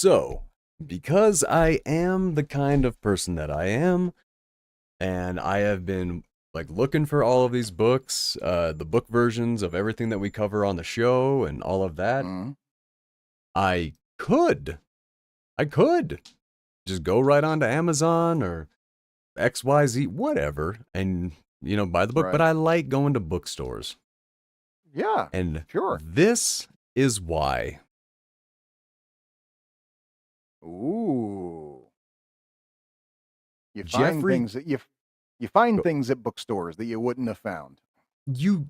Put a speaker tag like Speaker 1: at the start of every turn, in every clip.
Speaker 1: So, because I am the kind of person that I am, and I have been like looking for all of these books, the book versions of everything that we cover on the show and all of that,
Speaker 2: Mm,
Speaker 1: I could, I could just go right on to Amazon or XYZ, whatever, and buy the book. But
Speaker 2: right.
Speaker 1: I like going to bookstores,
Speaker 2: Yeah,
Speaker 1: and
Speaker 2: sure.
Speaker 1: this is why.
Speaker 2: Ooh. You find
Speaker 1: Jeffrey,
Speaker 2: things that you find
Speaker 1: go-
Speaker 2: things at bookstores that you wouldn't have found.
Speaker 1: you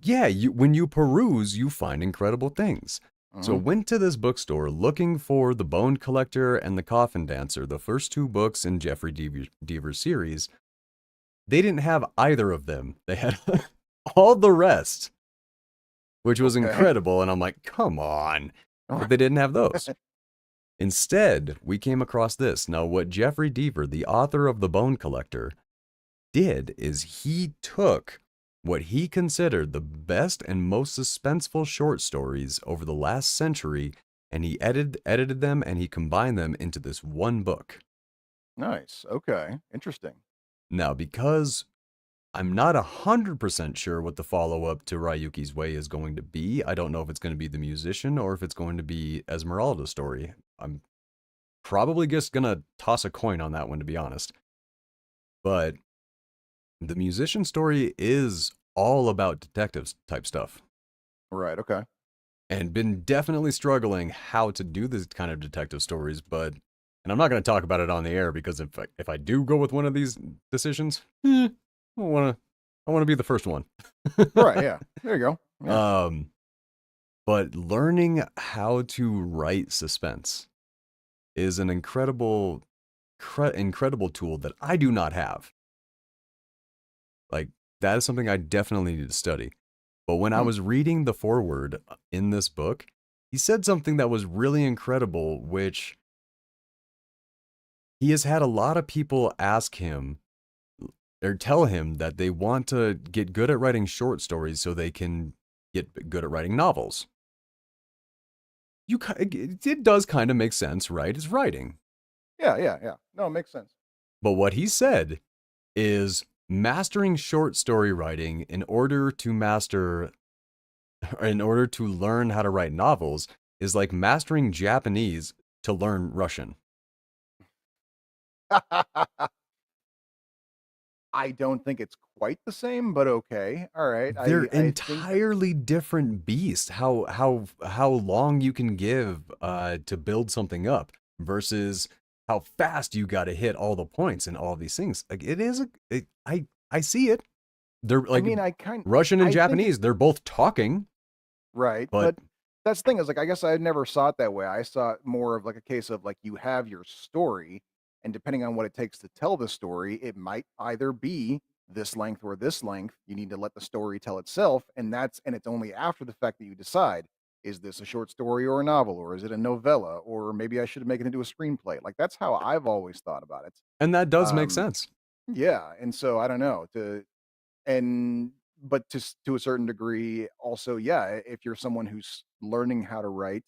Speaker 1: when you peruse, you find incredible things. So
Speaker 2: Hmm.
Speaker 1: went to this bookstore looking for The Bone Collector and The Coffin Dancer, the first two books in Jeffrey Deaver's series. They didn't have either of them. They had all the rest, which was
Speaker 2: Okay.
Speaker 1: incredible. And I'm like, come on. But they didn't have those. Instead, we came across this. Now, what Jeffrey Deaver, the author of The Bone Collector, did is he took what he considered the best and most suspenseful short stories over the last century, and he edited them and he combined them into this one book.
Speaker 2: Nice. Okay. Interesting.
Speaker 1: Now, because I'm not 100% sure what the follow-up to Ryuki's Way is going to be, I don't know if it's going to be The Musician or if it's going to be Esmeralda's story. I'm probably just going to toss a coin on that one, to be honest. But the musician story is all about detectives type stuff,
Speaker 2: Right. Okay.
Speaker 1: and been definitely struggling how to do this kind of detective stories. But and I'm not going to talk about it on the air because if I do go with one of these decisions, I want to I want to be the first one.
Speaker 2: Right. Yeah. There you go. Yeah.
Speaker 1: um, but learning how to write suspense is an incredible tool that I do not have. Like, that is something I definitely need to study. But when I
Speaker 2: Hmm.
Speaker 1: was reading the foreword in this book, he said something that was really incredible, which he has had a lot of people ask him or tell him that they want to get good at writing short stories so they can get good at writing novels. It does kind of make sense, right? It's writing.
Speaker 2: Yeah. Yeah. Yeah. No, it makes sense.
Speaker 1: But what he said is mastering short story writing in order to learn how to write novels is like mastering Japanese to learn Russian.
Speaker 2: I don't think it's quite the same, but okay. All right.
Speaker 1: They're
Speaker 2: I think
Speaker 1: entirely different beasts. How long you can give to build something up versus how fast you got to hit all the points and all these things. Like I see it. They're
Speaker 2: I
Speaker 1: like
Speaker 2: mean
Speaker 1: Russian and
Speaker 2: I think it
Speaker 1: Japanese. They're both talking,
Speaker 2: right,
Speaker 1: but
Speaker 2: but that's the thing is like I guess I never saw it that way. I saw it more of like a case of like you have your story, and depending on what it takes to tell the story, it might either be this length or this length. You need to let the story tell itself, and it's only after the fact that you decide, is this a short story or a novel, or is it a novella, or maybe I should make it into a screenplay. Like that's how I've always thought about it.
Speaker 1: and that does make
Speaker 2: Um,
Speaker 1: sense.
Speaker 2: yeah, and so I don't know to and but to a certain degree also, yeah, if you're someone who's learning how to write,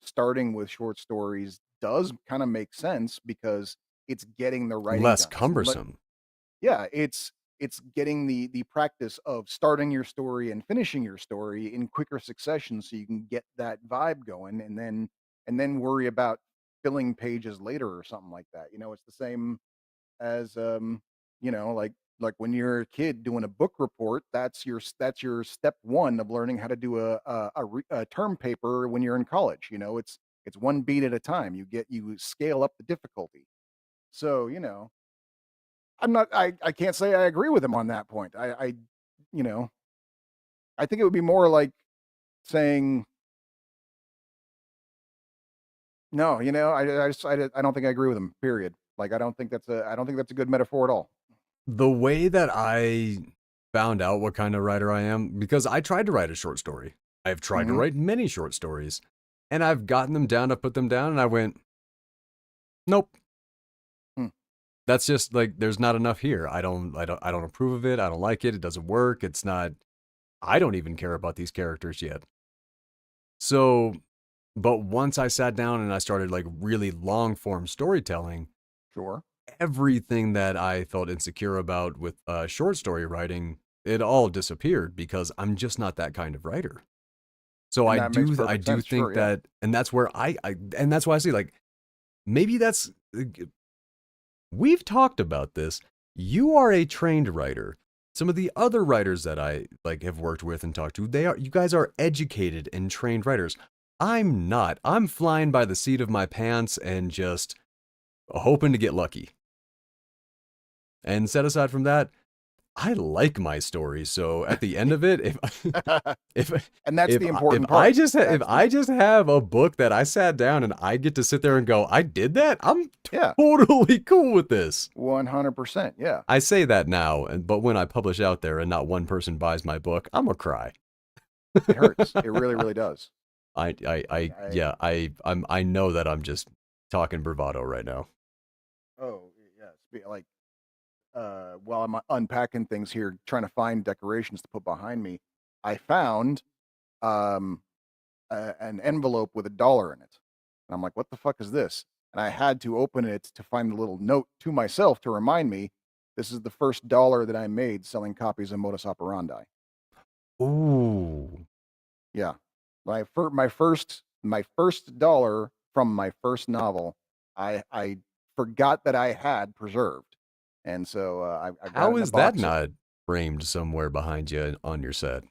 Speaker 2: starting with short stories does kind of make sense because it's getting the writing
Speaker 1: Less
Speaker 2: done. It's let
Speaker 1: cumbersome.
Speaker 2: Yeah, it's getting the practice of starting your story and finishing your story in quicker succession so you can get that vibe going, and then worry about filling pages later or something like that. It's the same as like when you're a kid doing a book report, that's your step one of learning how to do a term paper when you're in college. It's one beat at a time. You scale up the difficulty. So I can't say I agree with him on that point. You know I think it would be more like saying no. I don't think I agree with him. Period. Like I don't think that's a good metaphor at all.
Speaker 1: The way that I found out what kind of writer I am, because I tried to write a short story. I've tried to
Speaker 2: Hmm.
Speaker 1: write many short stories, and I've gotten them down to put them down, and I went, nope.
Speaker 2: Hmm.
Speaker 1: That's just like there's not enough here. I don't approve of it. I don't like it. It doesn't work. It's not. I don't even care about these characters yet. So But once I sat down and I started like really long form storytelling,
Speaker 2: Sure.
Speaker 1: everything that I felt insecure about with short story writing, it all disappeared because I'm just not that kind of writer. So
Speaker 2: And
Speaker 1: I
Speaker 2: that makes
Speaker 1: do I
Speaker 2: perfect
Speaker 1: do
Speaker 2: sense. Sure.
Speaker 1: think
Speaker 2: Yeah.
Speaker 1: that, and that's where I and that's why I say like maybe that's we've talked about this. You are a trained writer. Some of the other writers that I like have worked with and talked to, they are you guys are educated and trained writers. I'm not. I'm flying by the seat of my pants and just hoping to get lucky. And set aside from that, I like my story. So at the end of it, if
Speaker 2: And that's the
Speaker 1: if
Speaker 2: important
Speaker 1: I
Speaker 2: part.
Speaker 1: just if
Speaker 2: That's the
Speaker 1: I just have a book that I sat down and I get to sit there and go, I did that. I'm
Speaker 2: yeah.
Speaker 1: totally cool with this.
Speaker 2: 100%. Yeah.
Speaker 1: I say that now, but when I publish out there and not one person buys my book, I'm gonna cry.
Speaker 2: It hurts. It really, really does. I
Speaker 1: Yeah, I know that I'm just talking bravado right now.
Speaker 2: oh yes. Like while I'm unpacking things here, trying to find decorations to put behind me, I found um an envelope with $1 in it. And I'm like, what the fuck is this? And I had to open it to find the little note to myself to remind me this is the first dollar that I made selling copies of Modus Operandi.
Speaker 1: Ooh,
Speaker 2: Yeah. My first dollar from my first novel, I forgot that I had preserved. And so I've got it
Speaker 1: how
Speaker 2: in a
Speaker 1: is that
Speaker 2: box.
Speaker 1: not framed somewhere behind you on your set?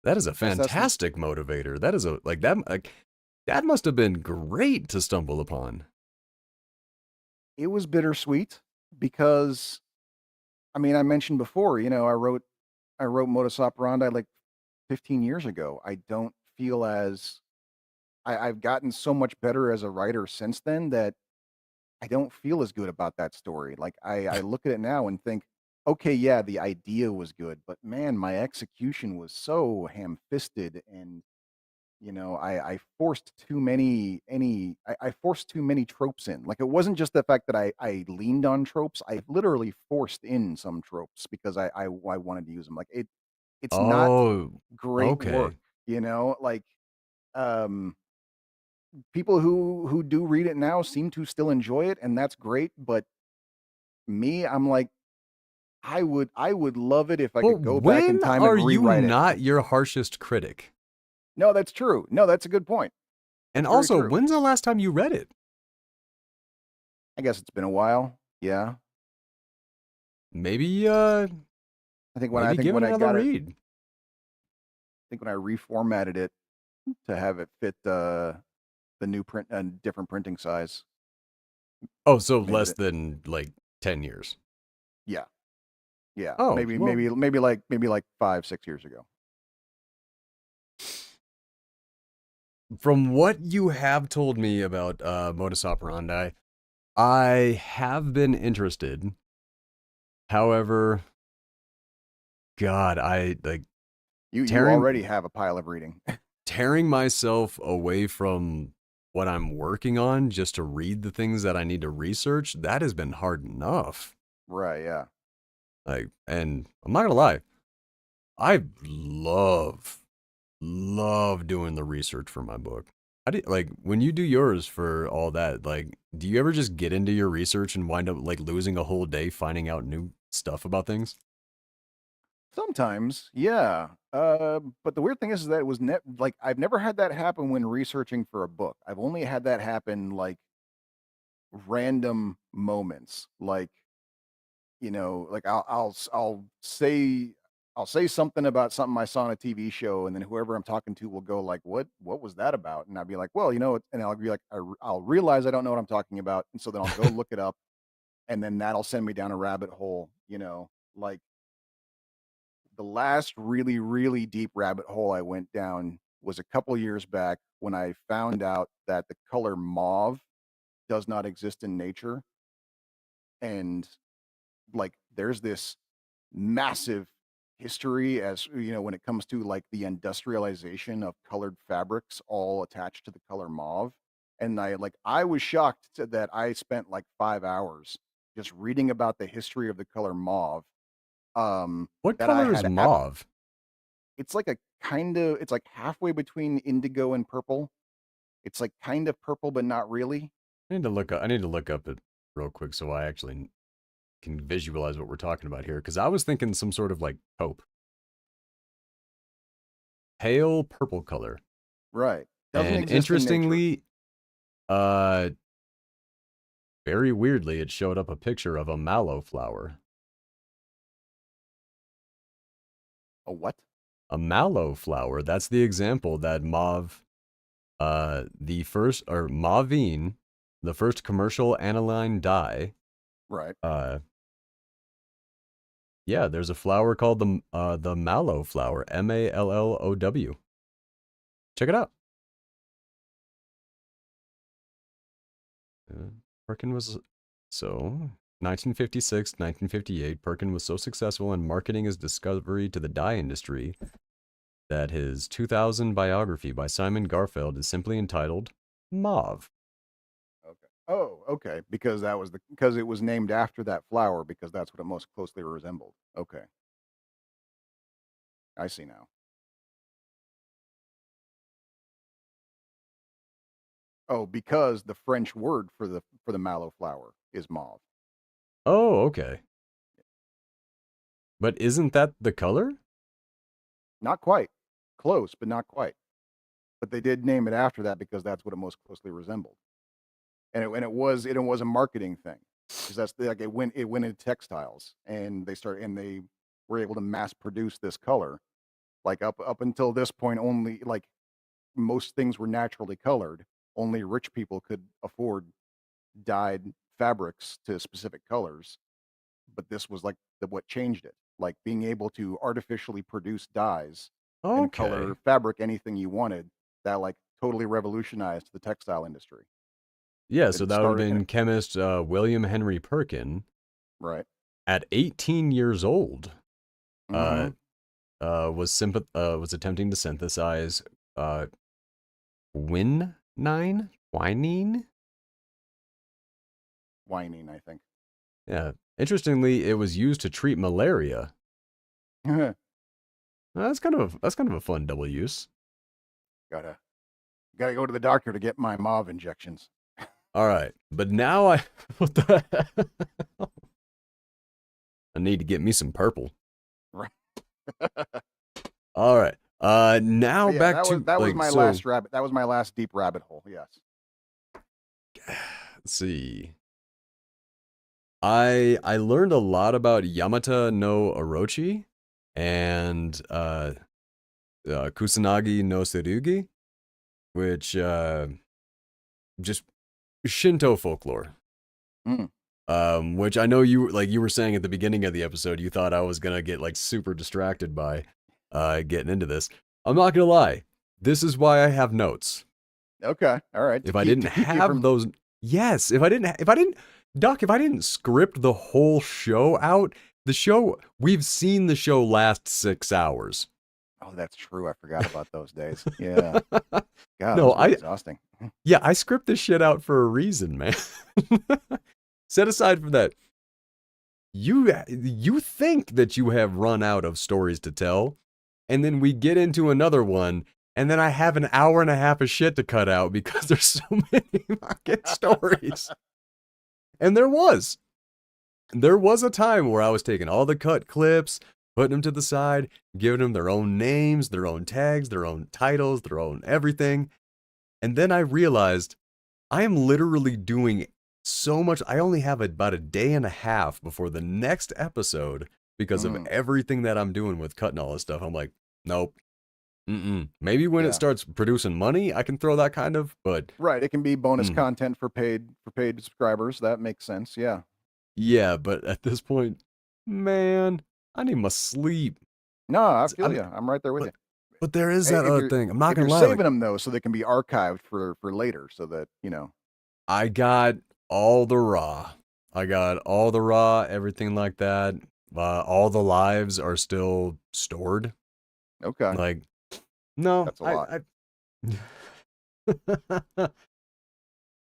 Speaker 1: That is a
Speaker 2: Guess that's the
Speaker 1: fantastic motivator. That is a like that must have been great to stumble upon.
Speaker 2: it was bittersweet because I mean, I mentioned before, I wrote Modus Operandi like 15 years ago. I don't feel as I've gotten so much better as a writer since then that I don't feel as good about that story. Like I look at it now and think, okay, yeah, the idea was good, but man, my execution was so ham-fisted and I forced too many I forced too many tropes in. Like it wasn't just the fact that I leaned on tropes. I literally forced in some tropes because I wanted to use them. Like it's not
Speaker 1: Oh,
Speaker 2: great work,
Speaker 1: okay.
Speaker 2: like um people who do read it now seem to still enjoy it, and that's great, but me, I'm like, I would love it if I
Speaker 1: But
Speaker 2: could go back in
Speaker 1: when
Speaker 2: time
Speaker 1: are
Speaker 2: and
Speaker 1: you
Speaker 2: rewrite it.
Speaker 1: not your harshest critic?
Speaker 2: No, that's true. No, that's a good point.
Speaker 1: And
Speaker 2: That's very
Speaker 1: also,
Speaker 2: true.
Speaker 1: when's the last time you read it?
Speaker 2: I guess it's been a while. Yeah.
Speaker 1: Maybe
Speaker 2: I think when I
Speaker 1: maybe
Speaker 2: think
Speaker 1: give it
Speaker 2: when I
Speaker 1: another
Speaker 2: got it,
Speaker 1: read.
Speaker 2: I think when I reformatted it to have it fit the new print and different printing size,
Speaker 1: Oh, so
Speaker 2: maybe
Speaker 1: less
Speaker 2: that
Speaker 1: than like 10 years.
Speaker 2: yeah. Yeah.
Speaker 1: Oh,
Speaker 2: Maybe
Speaker 1: well,
Speaker 2: maybe maybe like 5, 6 years ago.
Speaker 1: from what you have told me about modus operandi, I have been interested. However, God, I like
Speaker 2: You already
Speaker 1: tearing
Speaker 2: have a pile of reading.
Speaker 1: tearing myself away from what I'm working on just to read the things that I need to research. That has been hard enough.
Speaker 2: Right, yeah.
Speaker 1: Like, and I'm not gonna lie, I love doing the research for my book. How do you, like when you do yours for all that? Like, do you ever just get into your research and wind up like losing a whole day finding out new stuff about things?
Speaker 2: Sometimes, yeah. But the weird thing is that it was like I've never had that happen when researching for a book. I've only had that happen like random moments. Like, like I'll say something about something I saw on a TV show, and then whoever I'm talking to will go like, "What was that about?" And I'll be like, "Well, and I'll be like, I'll realize I don't know what I'm talking about, and so then I'll go look it up, and then that'll send me down a rabbit hole. Like the last really, really deep rabbit hole I went down was a couple years back when I found out that the color mauve does not exist in nature. And like there's this massive history as when it comes to like the industrialization of colored fabrics all attached to the color mauve. And I was shocked that I spent like 5 hours just reading about the history of the color mauve.
Speaker 1: What
Speaker 2: That I
Speaker 1: color is
Speaker 2: had
Speaker 1: mauve?
Speaker 2: It's like a it's like halfway between indigo and purple. It's like kind of purple, but not really.
Speaker 1: I need to look up it real quick so I actually can visualize what we're talking about here. Because I was thinking some sort of like taupe, pale purple color.
Speaker 2: Right. Doesn't
Speaker 1: And
Speaker 2: exist in nature.
Speaker 1: interestingly, uh, very weirdly, it showed up a picture of a mallow flower.
Speaker 2: A what?
Speaker 1: A mallow flower. That's the example that the first, or Mauvine, the first commercial aniline dye.
Speaker 2: Right.
Speaker 1: Yeah, there's a flower called the mallow flower, Mallow. Check it out. Perkin was so 1956, 1958. Perkin was so successful in marketing his discovery to the dye industry that his 2000 biography by Simon Garfield is simply entitled Mauve.
Speaker 2: Okay. Oh, okay. Because it was named after that flower because that's what it most closely resembled. Okay. I see now. Oh, because the French word for the mallow flower is mauve.
Speaker 1: Oh, okay. But isn't that the color?
Speaker 2: Not quite. Close, but not quite. But they did name it after that because that's what it most closely resembled. And it was a marketing thing because like it went into textiles and they were able to mass produce this color. Like up until this point, only like most things were naturally colored. Only rich people could afford dyed fabrics to specific colors. But this was like what changed it. Like being able to artificially produce dyes and color
Speaker 1: Okay.
Speaker 2: fabric anything you wanted. That like totally revolutionized the textile industry.
Speaker 1: Yeah, so
Speaker 2: It
Speaker 1: that would have
Speaker 2: started and
Speaker 1: been chemist William Henry Perkin
Speaker 2: right.
Speaker 1: at 18 years old. Uh,
Speaker 2: Mhm.
Speaker 1: was attempting to synthesize uh, quinine.
Speaker 2: Whining, I think.
Speaker 1: Yeah. Interestingly, it was used to treat malaria. That's kind of a fun double use.
Speaker 2: Gotta gotta go to the doctor to get my mauve injections.
Speaker 1: All right, but now I what the hell? I need to get me some purple.
Speaker 2: Right.
Speaker 1: All right. Now
Speaker 2: But yeah,
Speaker 1: back to
Speaker 2: that was
Speaker 1: like
Speaker 2: my
Speaker 1: so.
Speaker 2: last rabbit. That was my last deep rabbit hole. Yes.
Speaker 1: Let's see. I learned a lot about Yamata no Orochi and Kusanagi no Tsurugi, which just Shinto folklore.
Speaker 2: Mm.
Speaker 1: Which I know you were saying at the beginning of the episode, you thought I was gonna get like super distracted by getting into this. I'm not gonna lie, this is why I have notes.
Speaker 2: Okay. All right.
Speaker 1: If I didn't
Speaker 2: To keep you
Speaker 1: have
Speaker 2: from
Speaker 1: those, yes, if I didn't, Doc, if I didn't script the whole show out, we've seen the show last 6 hours.
Speaker 2: Oh, that's true. I forgot about those days. Yeah. God,
Speaker 1: No,
Speaker 2: those were exhausting.
Speaker 1: yeah, I script this shit out for a reason, man. Set aside from that, you think that you have run out of stories to tell, and then we get into another one, and then I have an hour and a half of shit to cut out because there's so many fucking stories. And there was a time where I was taking all the cut clips, putting them to the side, giving them their own names, their own tags, their own titles, their own everything. And then I realized I am literally doing so much. I only have about a day and a half before the next episode because of
Speaker 2: Mm.
Speaker 1: everything that I'm doing with cutting all this stuff. I'm like, nope. Maybe when it
Speaker 2: Yeah.
Speaker 1: starts producing money, I can throw that kind of, but
Speaker 2: Right. It can be bonus
Speaker 1: mm,
Speaker 2: content for paid subscribers. That makes sense. Yeah.
Speaker 1: yeah, but at this point, man, I need my sleep.
Speaker 2: No, I
Speaker 1: I
Speaker 2: feel
Speaker 1: mean,
Speaker 2: you. I'm right there with you.
Speaker 1: but but there is that
Speaker 2: If
Speaker 1: other
Speaker 2: you're
Speaker 1: thing. I'm not
Speaker 2: if
Speaker 1: gonna
Speaker 2: you're
Speaker 1: lie, like
Speaker 2: saving them though, so they can be archived for later, so that you know.
Speaker 1: I got all the raw. I got all the raw, everything like that. All the lives are still stored.
Speaker 2: Okay,
Speaker 1: Like, no,
Speaker 2: that's a lot.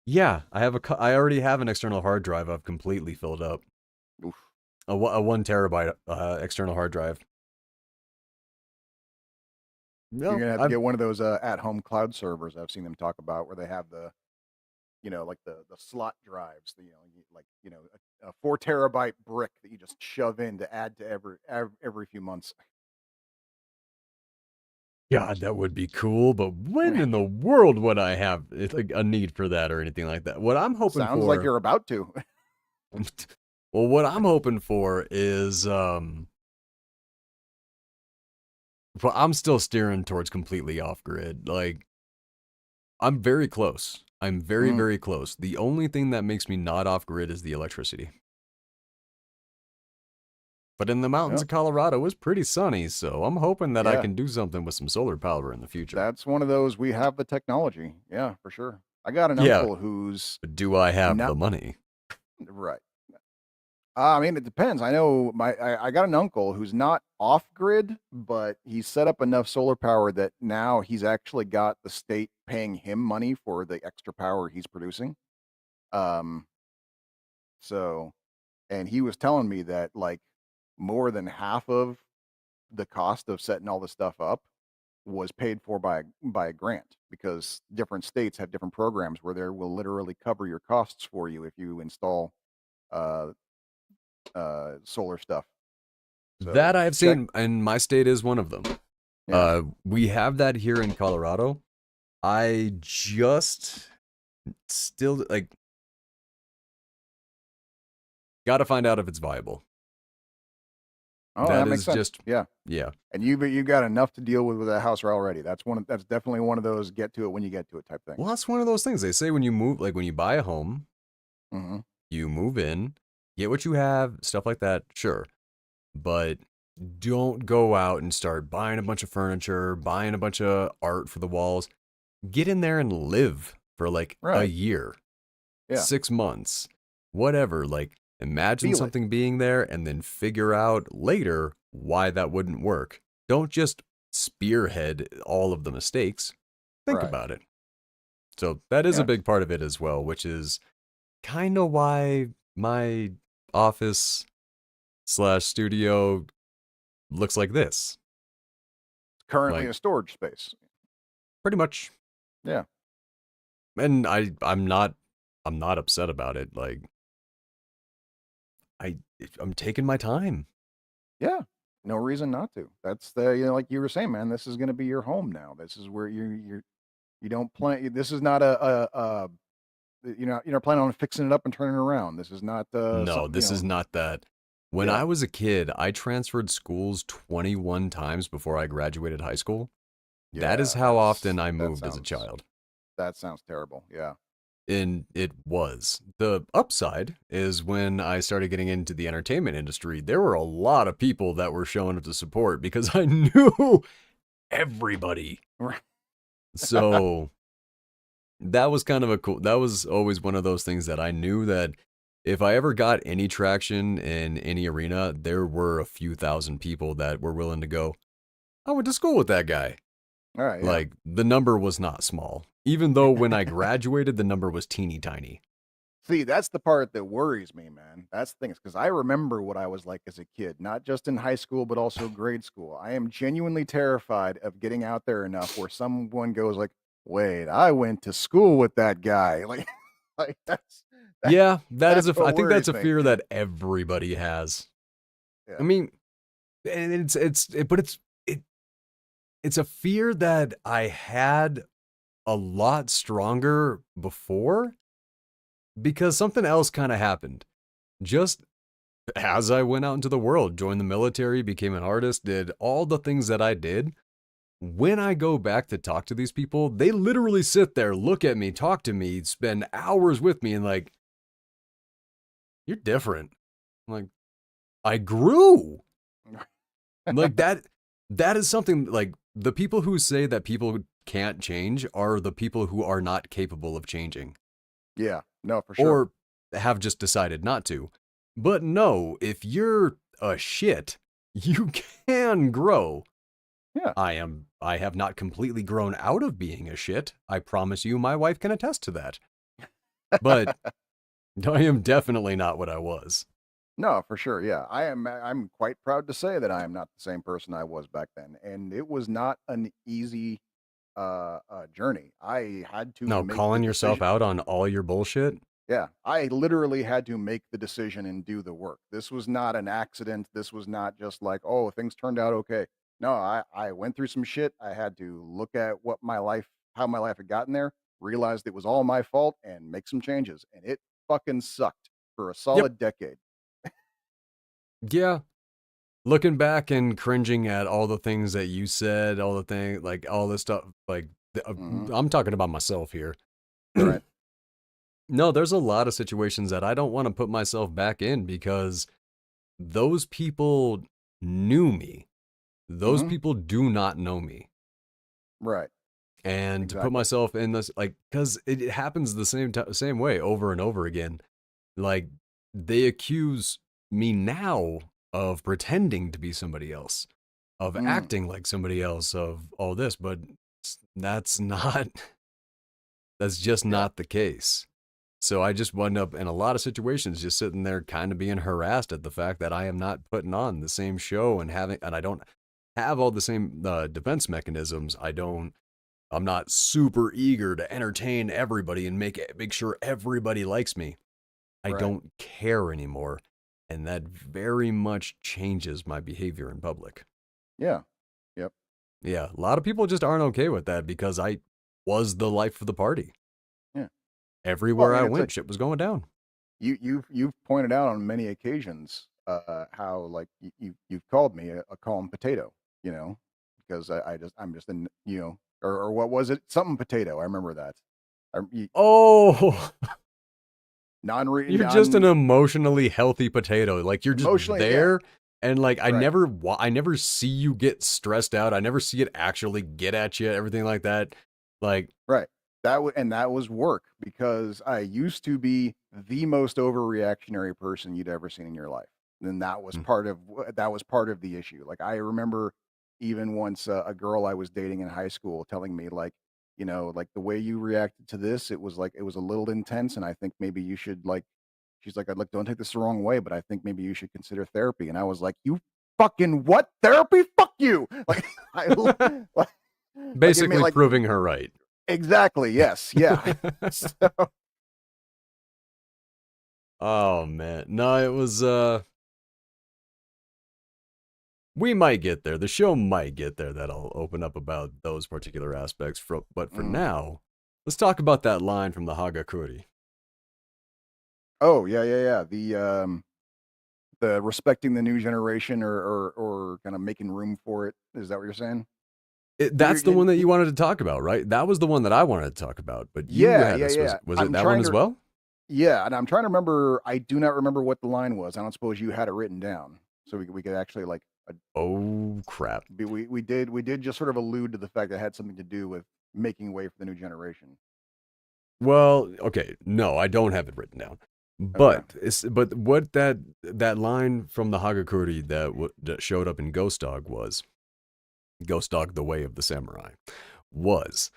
Speaker 1: yeah, I already have an external hard drive I've completely filled up.
Speaker 2: Oof.
Speaker 1: A 1 terabyte external hard drive.
Speaker 2: You're
Speaker 1: No,
Speaker 2: gonna have to
Speaker 1: I've
Speaker 2: get one of those at-home cloud servers I've seen them talk about, where they have the like the slot drives, a 4 terabyte brick that you just shove in to add to every few months.
Speaker 1: God, that would be cool, but when in the world would I have like a need for that or anything like that? What I'm hoping
Speaker 2: Sounds like
Speaker 1: for,
Speaker 2: you're about to.
Speaker 1: well, what I'm hoping for is, well, I'm still steering towards completely off grid. Like, I'm very close. I'm very,
Speaker 2: Mm,
Speaker 1: very close. The only thing that makes me not off grid is the electricity. But in the mountains
Speaker 2: yeah,
Speaker 1: of Colorado, it's pretty sunny, so I'm hoping that I
Speaker 2: yeah.
Speaker 1: can do something with some solar power in the future.
Speaker 2: That's one of those, we have the technology. Yeah, for sure. I got an
Speaker 1: Yeah,
Speaker 2: uncle who's
Speaker 1: but do I have
Speaker 2: not
Speaker 1: the money?
Speaker 2: right. I mean, it depends. I know I got an uncle who's not off grid, but he's set up enough solar power that now he's actually got the state paying him money for the extra power he's producing. Um, so, and he was telling me that like more than half of the cost of setting all this stuff up was paid for by a grant, because different states have different programs where they will literally cover your costs for you if you install uh, solar stuff. So
Speaker 1: That I have
Speaker 2: check.
Speaker 1: seen, and my state is one of them.
Speaker 2: Yeah.
Speaker 1: We have that here in Colorado. I just still like got to find out if it's viable.
Speaker 2: Oh,
Speaker 1: That
Speaker 2: that makes
Speaker 1: is
Speaker 2: sense.
Speaker 1: just,
Speaker 2: Yeah.
Speaker 1: yeah.
Speaker 2: And you got enough to deal with that house already. That's definitely one of those get to it when you get to it type
Speaker 1: Well,
Speaker 2: things.
Speaker 1: that's one of those things they say when you move, like when you buy a home,
Speaker 2: Hmm.
Speaker 1: you move in, get what you have, stuff like that, sure. But don't go out and start buying a bunch of furniture, buying a bunch of art for the walls. Get in there and live for like a
Speaker 2: Right.
Speaker 1: year,
Speaker 2: Yeah.
Speaker 1: 6 months, whatever. Like, imagine
Speaker 2: Feel it.
Speaker 1: something being there and then figure out later why that wouldn't work. Don't just spearhead all of the mistakes. Think
Speaker 2: Right.
Speaker 1: about it. So, that is a
Speaker 2: Yeah.
Speaker 1: big part of it as well, which is kind of why my office slash studio looks like this.
Speaker 2: Currently
Speaker 1: Like,
Speaker 2: a storage space.
Speaker 1: pretty much.
Speaker 2: Yeah.
Speaker 1: And I'm not upset about it. Like, I I'm taking my time.
Speaker 2: Yeah. No reason not to. That's the like you were saying, man. This is going to be your home now. This is where you don't plan. This is not a you're not planning on fixing it up and turning it around. This is not
Speaker 1: No,
Speaker 2: something
Speaker 1: this is not that. When
Speaker 2: Yeah.
Speaker 1: I was a kid, I transferred schools 21 times before I graduated high school. That is
Speaker 2: Yeah.
Speaker 1: how often I
Speaker 2: That
Speaker 1: moved as a
Speaker 2: sounds
Speaker 1: child.
Speaker 2: that sounds terrible. Yeah.
Speaker 1: And it was. The upside is when I started getting into the entertainment industry, there were a lot of people that were showing up to support because I knew everybody.
Speaker 2: Right.
Speaker 1: So that was kind of a cool, that was always one of those things that I knew that if I ever got any traction in any arena, there were a few thousand people that were willing to go, I went to school with that guy.
Speaker 2: All right. Yeah.
Speaker 1: Like, the number was not small. Even though when I graduated, the number was teeny tiny.
Speaker 2: See, that's the part that worries me, man. That's the thing, because I remember what I was like as a kid, not just in high school, but also grade school. I am genuinely terrified of getting out there enough where someone goes like, "Wait, I went to school with that guy." Like, like that,
Speaker 1: Yeah, that is
Speaker 2: that's
Speaker 1: a,
Speaker 2: what
Speaker 1: I think that's
Speaker 2: worries
Speaker 1: a
Speaker 2: me.
Speaker 1: fear that everybody has. I
Speaker 2: Yeah.
Speaker 1: mean, and but it's a fear that I had a lot stronger before because something else kind of happened. Just as I went out into the world, joined the military, became an artist, did all the things that I did. When I go back to talk to these people, they literally sit there, look at me, talk to me, spend hours with me, and like, you're different. I'm like, I grew. Like that is something like the people who say that people can't change are the people who are not capable of changing
Speaker 2: Yeah. No, for sure.
Speaker 1: or have just decided not to. But no, if you're a shit, you can grow.
Speaker 2: Yeah.
Speaker 1: I have not completely grown out of being a shit. I promise you my wife can attest to that. But I am definitely not what I was.
Speaker 2: No, for sure. Yeah. I'm quite proud to say that I am not the same person I was back then. And it was not an easy journey. I had to
Speaker 1: No,
Speaker 2: make the
Speaker 1: calling yourself
Speaker 2: decision.
Speaker 1: out on all your bullshit?
Speaker 2: Yeah, I literally had to make the decision and do the work. This was not an accident. This was not just like, oh, things turned out okay. No, I went through some shit. I had to look at what my life, how my life had gotten there, realized it was all my fault, and make some changes. And it fucking sucked for a
Speaker 1: Yep.
Speaker 2: solid decade.
Speaker 1: Yeah. Looking back and cringing at all the things that you said, all the things, like all this stuff, like
Speaker 2: Hmm.
Speaker 1: I'm talking about myself here.
Speaker 2: Right.
Speaker 1: No, there's a lot of situations that I don't want to put myself back in because those people knew me. Those
Speaker 2: Hmm.
Speaker 1: people do not know me.
Speaker 2: Right.
Speaker 1: And to put
Speaker 2: Exactly.
Speaker 1: myself in this, like, because it happens the same way over and over again. Like, they accuse me now of pretending to be somebody else, of
Speaker 2: Mm,
Speaker 1: acting like somebody else, of all this, but that's not, that's just
Speaker 2: yeah.
Speaker 1: not the case. So I just wound up in a lot of situations just sitting there kind of being harassed at the fact that I am not putting on the same show and having, and I don't have all the same defense mechanisms. I'm not super eager to entertain everybody and make sure everybody likes me. I
Speaker 2: Right.
Speaker 1: don't care anymore. And that very much changes my behavior in public.
Speaker 2: Yeah. Yep.
Speaker 1: Yeah, a lot of people just aren't okay with that because I was the life of the party.
Speaker 2: Yeah. Well, I
Speaker 1: Everywhere
Speaker 2: mean,
Speaker 1: I
Speaker 2: it's a
Speaker 1: went, shit was going down.
Speaker 2: you've pointed out on many occasions how like you've called me a calm potato, you know, because I'm just an or what was it, something potato, I remember that.
Speaker 1: Oh,
Speaker 2: Non
Speaker 1: you're just an
Speaker 2: non
Speaker 1: emotionally healthy potato. Like you're just
Speaker 2: emotionally, yeah,
Speaker 1: there and like
Speaker 2: right.
Speaker 1: I never see you get stressed out. I never see it actually get at you, everything like that. Like,
Speaker 2: Right. That was work because I used to be the most overreactionary person you'd ever seen in your life. And
Speaker 1: mm,
Speaker 2: that was part of the issue. Like I remember even once a girl I was dating in high school telling me like, like the way you reacted to this, it was a little intense, and I think maybe you should like. She's like, "I'd like, don't take this the wrong way, but I think maybe you should consider therapy." And I was like, "You fucking what therapy? Fuck you!" Like I like like it made
Speaker 1: basically
Speaker 2: like
Speaker 1: proving her right.
Speaker 2: exactly, yes, yeah. So
Speaker 1: Oh man. No, it was we might get there. The show might get there that'll open up about those particular aspects but for
Speaker 2: mhm.
Speaker 1: now, let's talk about that line from the Hagakure.
Speaker 2: Oh, yeah, yeah, yeah. The respecting the new generation or kinda making room for it. Is that what you're saying? You're
Speaker 1: That's the
Speaker 2: you
Speaker 1: one that you wanted to talk about, right? That was the one that I wanted to talk about, but you
Speaker 2: yeah,
Speaker 1: had
Speaker 2: yeah,
Speaker 1: a
Speaker 2: yeah.
Speaker 1: was it
Speaker 2: I'm
Speaker 1: that one
Speaker 2: trying
Speaker 1: as
Speaker 2: to
Speaker 1: well?
Speaker 2: yeah, and I'm trying to remember. I do not remember what the line was. I don't suppose you had it written down, so we could actually, like,
Speaker 1: Oh crap.
Speaker 2: we did just sort of allude to the fact that it had something to do with making way for the new generation.
Speaker 1: Well, okay, no, I don't have it written down.
Speaker 2: Okay.
Speaker 1: But what that line from the Hagakure that showed up in Ghost Dog was Ghost Dog the Way of the Samurai was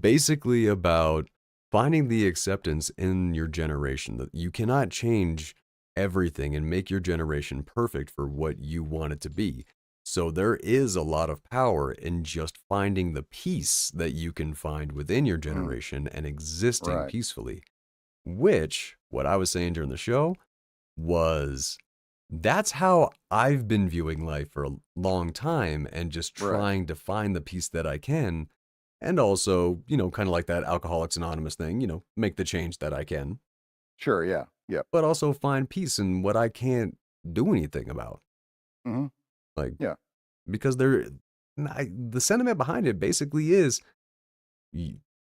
Speaker 1: basically about finding the acceptance in your generation that you cannot change everything and make your generation perfect for what you want it to be. So there is a lot of power in just finding the peace that you can find within your
Speaker 2: Mm,
Speaker 1: generation and existing
Speaker 2: right.
Speaker 1: peacefully, which what I was saying during the show was that's how I've been viewing life for a long time and just
Speaker 2: Right.
Speaker 1: trying to find the peace that I can. And also, kind of like that Alcoholics Anonymous thing, make the change that I can,
Speaker 2: Sure, yeah. Yep.
Speaker 1: but also find peace in what I can't do anything about.
Speaker 2: Mhm.
Speaker 1: Like,
Speaker 2: Yeah.
Speaker 1: because the sentiment behind it basically is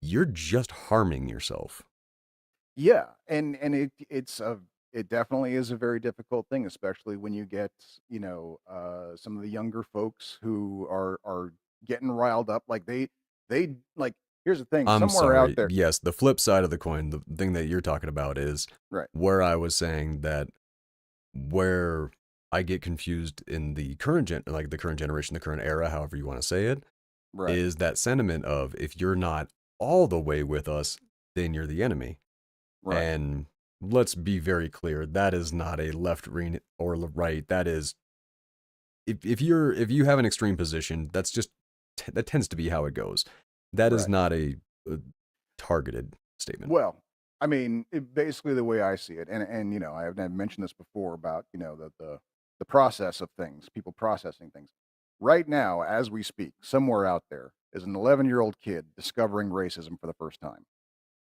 Speaker 1: you're just harming yourself.
Speaker 2: Yeah, and it definitely is a very difficult thing, especially when you get, some of the younger folks who are getting riled up, like, they like, here's the thing,
Speaker 1: I'm
Speaker 2: somewhere out
Speaker 1: sorry.
Speaker 2: there.
Speaker 1: Yes, the flip side of the coin, the thing that you're talking about is
Speaker 2: Right,
Speaker 1: where I was saying that where I get confused in like the current generation, the current era, however you want to say it,
Speaker 2: right,
Speaker 1: is that sentiment of if you're not all the way with us, then you're the enemy.
Speaker 2: right.
Speaker 1: And let's be very clear. That is not a left wing or right. That is if you have an extreme position, that's just that tends to be how it goes. That is
Speaker 2: Right.
Speaker 1: not a targeted statement.
Speaker 2: Well, I mean, basically the way I see it, and I've mentioned this before about the process of things, people processing things. Right now, as we speak, somewhere out there is an 11-year-old kid discovering racism for the first time.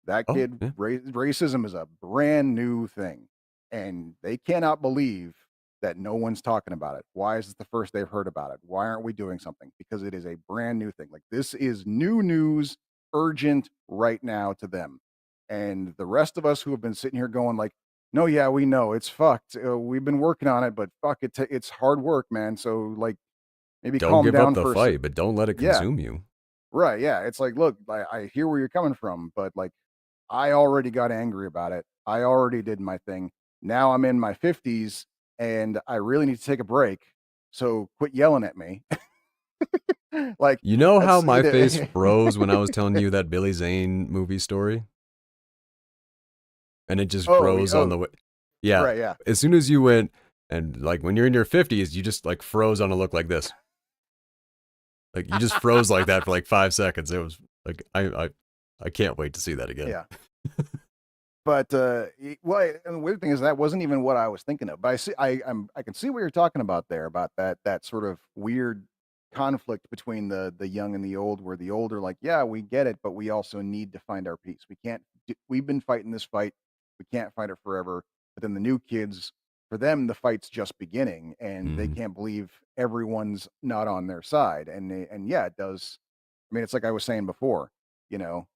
Speaker 2: That
Speaker 1: Oh,
Speaker 2: kid,
Speaker 1: yeah.
Speaker 2: racism is a brand new thing, and they cannot believe that no one's talking about it. Why is this the first they've heard about it? Why aren't we doing something? Because it is a brand new thing. Like, this is new news, urgent right now to them. And the rest of us who have been sitting here going like, no, yeah, we know it's fucked. We've been working on it, but fuck it, it's hard work, man. So like, maybe
Speaker 1: Don't
Speaker 2: calm
Speaker 1: give up
Speaker 2: down
Speaker 1: the
Speaker 2: for a sec.
Speaker 1: fight, but don't let it
Speaker 2: Yeah,
Speaker 1: consume you.
Speaker 2: right. Yeah, it's like, look, I hear where you're coming from, but like, I already got angry about it. I already did my thing. Now I'm in my 50s and I really need to take a break. So quit yelling at me. Like,
Speaker 1: You know how
Speaker 2: that's
Speaker 1: my face froze when I was telling you that Billy Zane movie story? And it just
Speaker 2: oh,
Speaker 1: froze on
Speaker 2: oh,
Speaker 1: the way. Yeah.
Speaker 2: right, yeah.
Speaker 1: As soon as you went, and like when you're in your 50s, you just like froze on a look like this. Like you just froze like that for like 5 seconds. It was like, I can't wait to see that again.
Speaker 2: Yeah. But and the weird thing is that wasn't even what I was thinking of. But I can see what you're talking about there, about that sort of weird conflict between the young and the old, where the old are like, yeah, we get it, but we also need to find our peace. We can't. We've been fighting this fight. We can't fight it forever. But then the new kids, for them, the fight's just beginning, and they
Speaker 1: Mhm.
Speaker 2: can't believe everyone's not on their side. And yeah, it does. I mean, it's like I was saying before,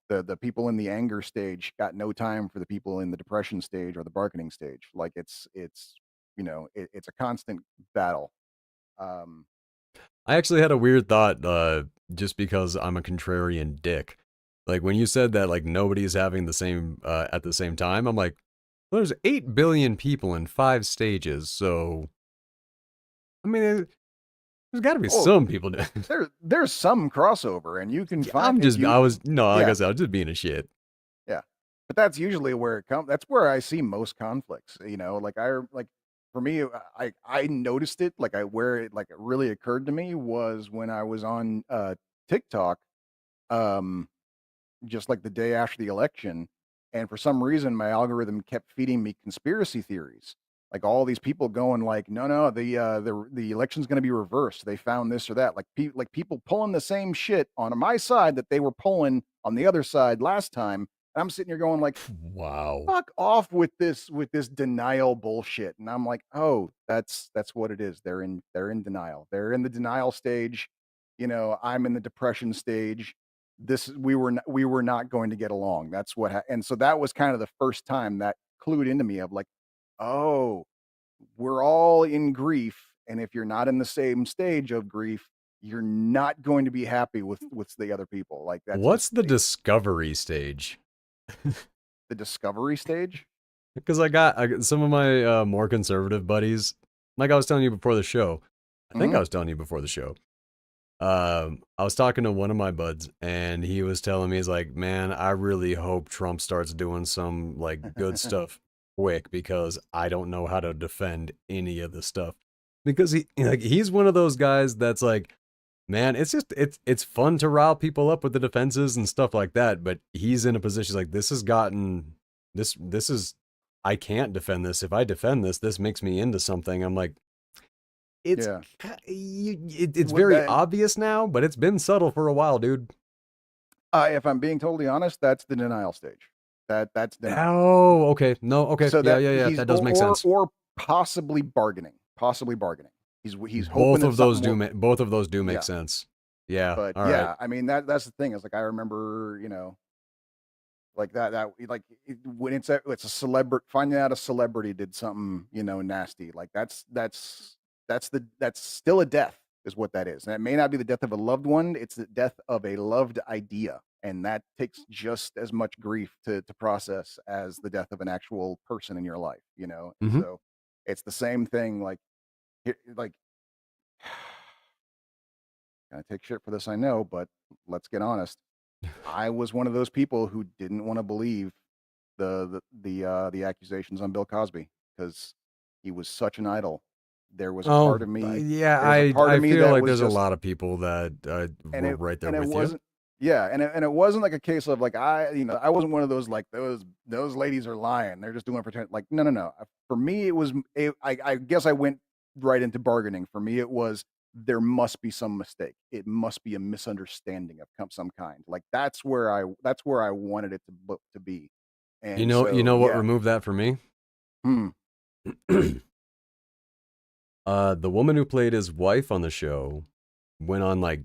Speaker 2: the people in the anger stage got no time for the people in the depression stage or the bargaining stage. Like, it's a constant battle. um
Speaker 1: I actually had a weird thought, just because I'm a contrarian dick. Like when you said that, like nobody's having the same at the same time, I'm like, well, there's 8 billion people in 5 stages, so I mean, there's got to be
Speaker 2: oh,
Speaker 1: some people.
Speaker 2: there's some crossover, and you can
Speaker 1: Yeah,
Speaker 2: find if you
Speaker 1: I was no, like I
Speaker 2: yeah,
Speaker 1: said, I was just being a shit.
Speaker 2: yeah, but that's usually where it comes. That's where I see most conflicts, like, for me, I noticed it, like, I where it, like, it really occurred to me was when I was on TikTok, um just like the day after the election. And for some reason, my algorithm kept feeding me conspiracy theories. Like, all these people going like, no, no, the election's going to be reversed. They found this or that. Like, like people pulling the same shit on my side that they were pulling on the other side last time. And I'm sitting here going like,
Speaker 1: Wow.
Speaker 2: fuck off with this denial bullshit. And I'm like, oh, that's what it is. They're in denial. They're in the denial stage. I'm in the depression stage. We were not going to get along. That's what and so that was kind of the first time that clued into me of like, oh, we're all in grief, and if you're not in the same stage of grief, you're not going to be happy with the other people. Like, that's just
Speaker 1: What's the discovery stage?
Speaker 2: the discovery stage.
Speaker 1: Because I got some of my more conservative buddies, like I was telling you before the show. I think
Speaker 2: Hmm.
Speaker 1: I was telling you before the show. I was talking to one of my buds, and he was telling me, he's like, "Man, I really hope Trump starts doing some like good stuff quick because I don't know how to defend any of the stuff." Because he's one of those guys that's like, man, it's fun to rile people up with the defenses and stuff like that, but he's in a position like this has gotten this is I can't defend this. If I defend this, this makes me into something. I'm like, it's
Speaker 2: Yeah.
Speaker 1: it's
Speaker 2: With
Speaker 1: very
Speaker 2: that,
Speaker 1: obvious now, but it's been subtle for a while, dude.
Speaker 2: if I'm being totally honest, that's the denial stage. That's denial.
Speaker 1: Oh, okay. No, okay.
Speaker 2: So
Speaker 1: Yeah,
Speaker 2: that
Speaker 1: yeah, yeah.
Speaker 2: he's
Speaker 1: That does make sense.
Speaker 2: or possibly bargaining, possibly bargaining. He's hoping
Speaker 1: Both
Speaker 2: that
Speaker 1: of those
Speaker 2: something
Speaker 1: do
Speaker 2: will.
Speaker 1: make both of those do make
Speaker 2: Yeah,
Speaker 1: sense. Yeah.
Speaker 2: but
Speaker 1: All right.
Speaker 2: yeah, I mean, that's the thing is, like, I remember, like like when it's a celebrity, finding out a celebrity did something, nasty. Like, that's still a death, is what that is. And it may not be the death of a loved one, it's the death of a loved idea. And that takes just as much grief to process as the death of an actual person in your life. And
Speaker 1: Mm-hmm.
Speaker 2: so it's the same thing. Like, like, gonna take shit for this, I know, but let's get honest. I was one of those people who didn't want to believe the accusations on Bill Cosby because he was such an idol. There was a
Speaker 1: Oh,
Speaker 2: part of me.
Speaker 1: yeah,
Speaker 2: There's a part
Speaker 1: I
Speaker 2: of me
Speaker 1: feel
Speaker 2: that
Speaker 1: like
Speaker 2: was
Speaker 1: there's a
Speaker 2: just
Speaker 1: lot of people that
Speaker 2: and
Speaker 1: were
Speaker 2: it
Speaker 1: right there
Speaker 2: and it
Speaker 1: with you.
Speaker 2: wasn't yeah and it wasn't like a case of like I wasn't one of those like those ladies are lying, they're just doing it for like no. For me it was I guess I went right into bargaining. For me it was there must be some mistake, it must be a misunderstanding of some kind, like that's where I wanted it to be. And
Speaker 1: You
Speaker 2: so
Speaker 1: know what
Speaker 2: yeah.
Speaker 1: removed that for me?
Speaker 2: Hmm.
Speaker 1: The woman who played his wife on the show went on like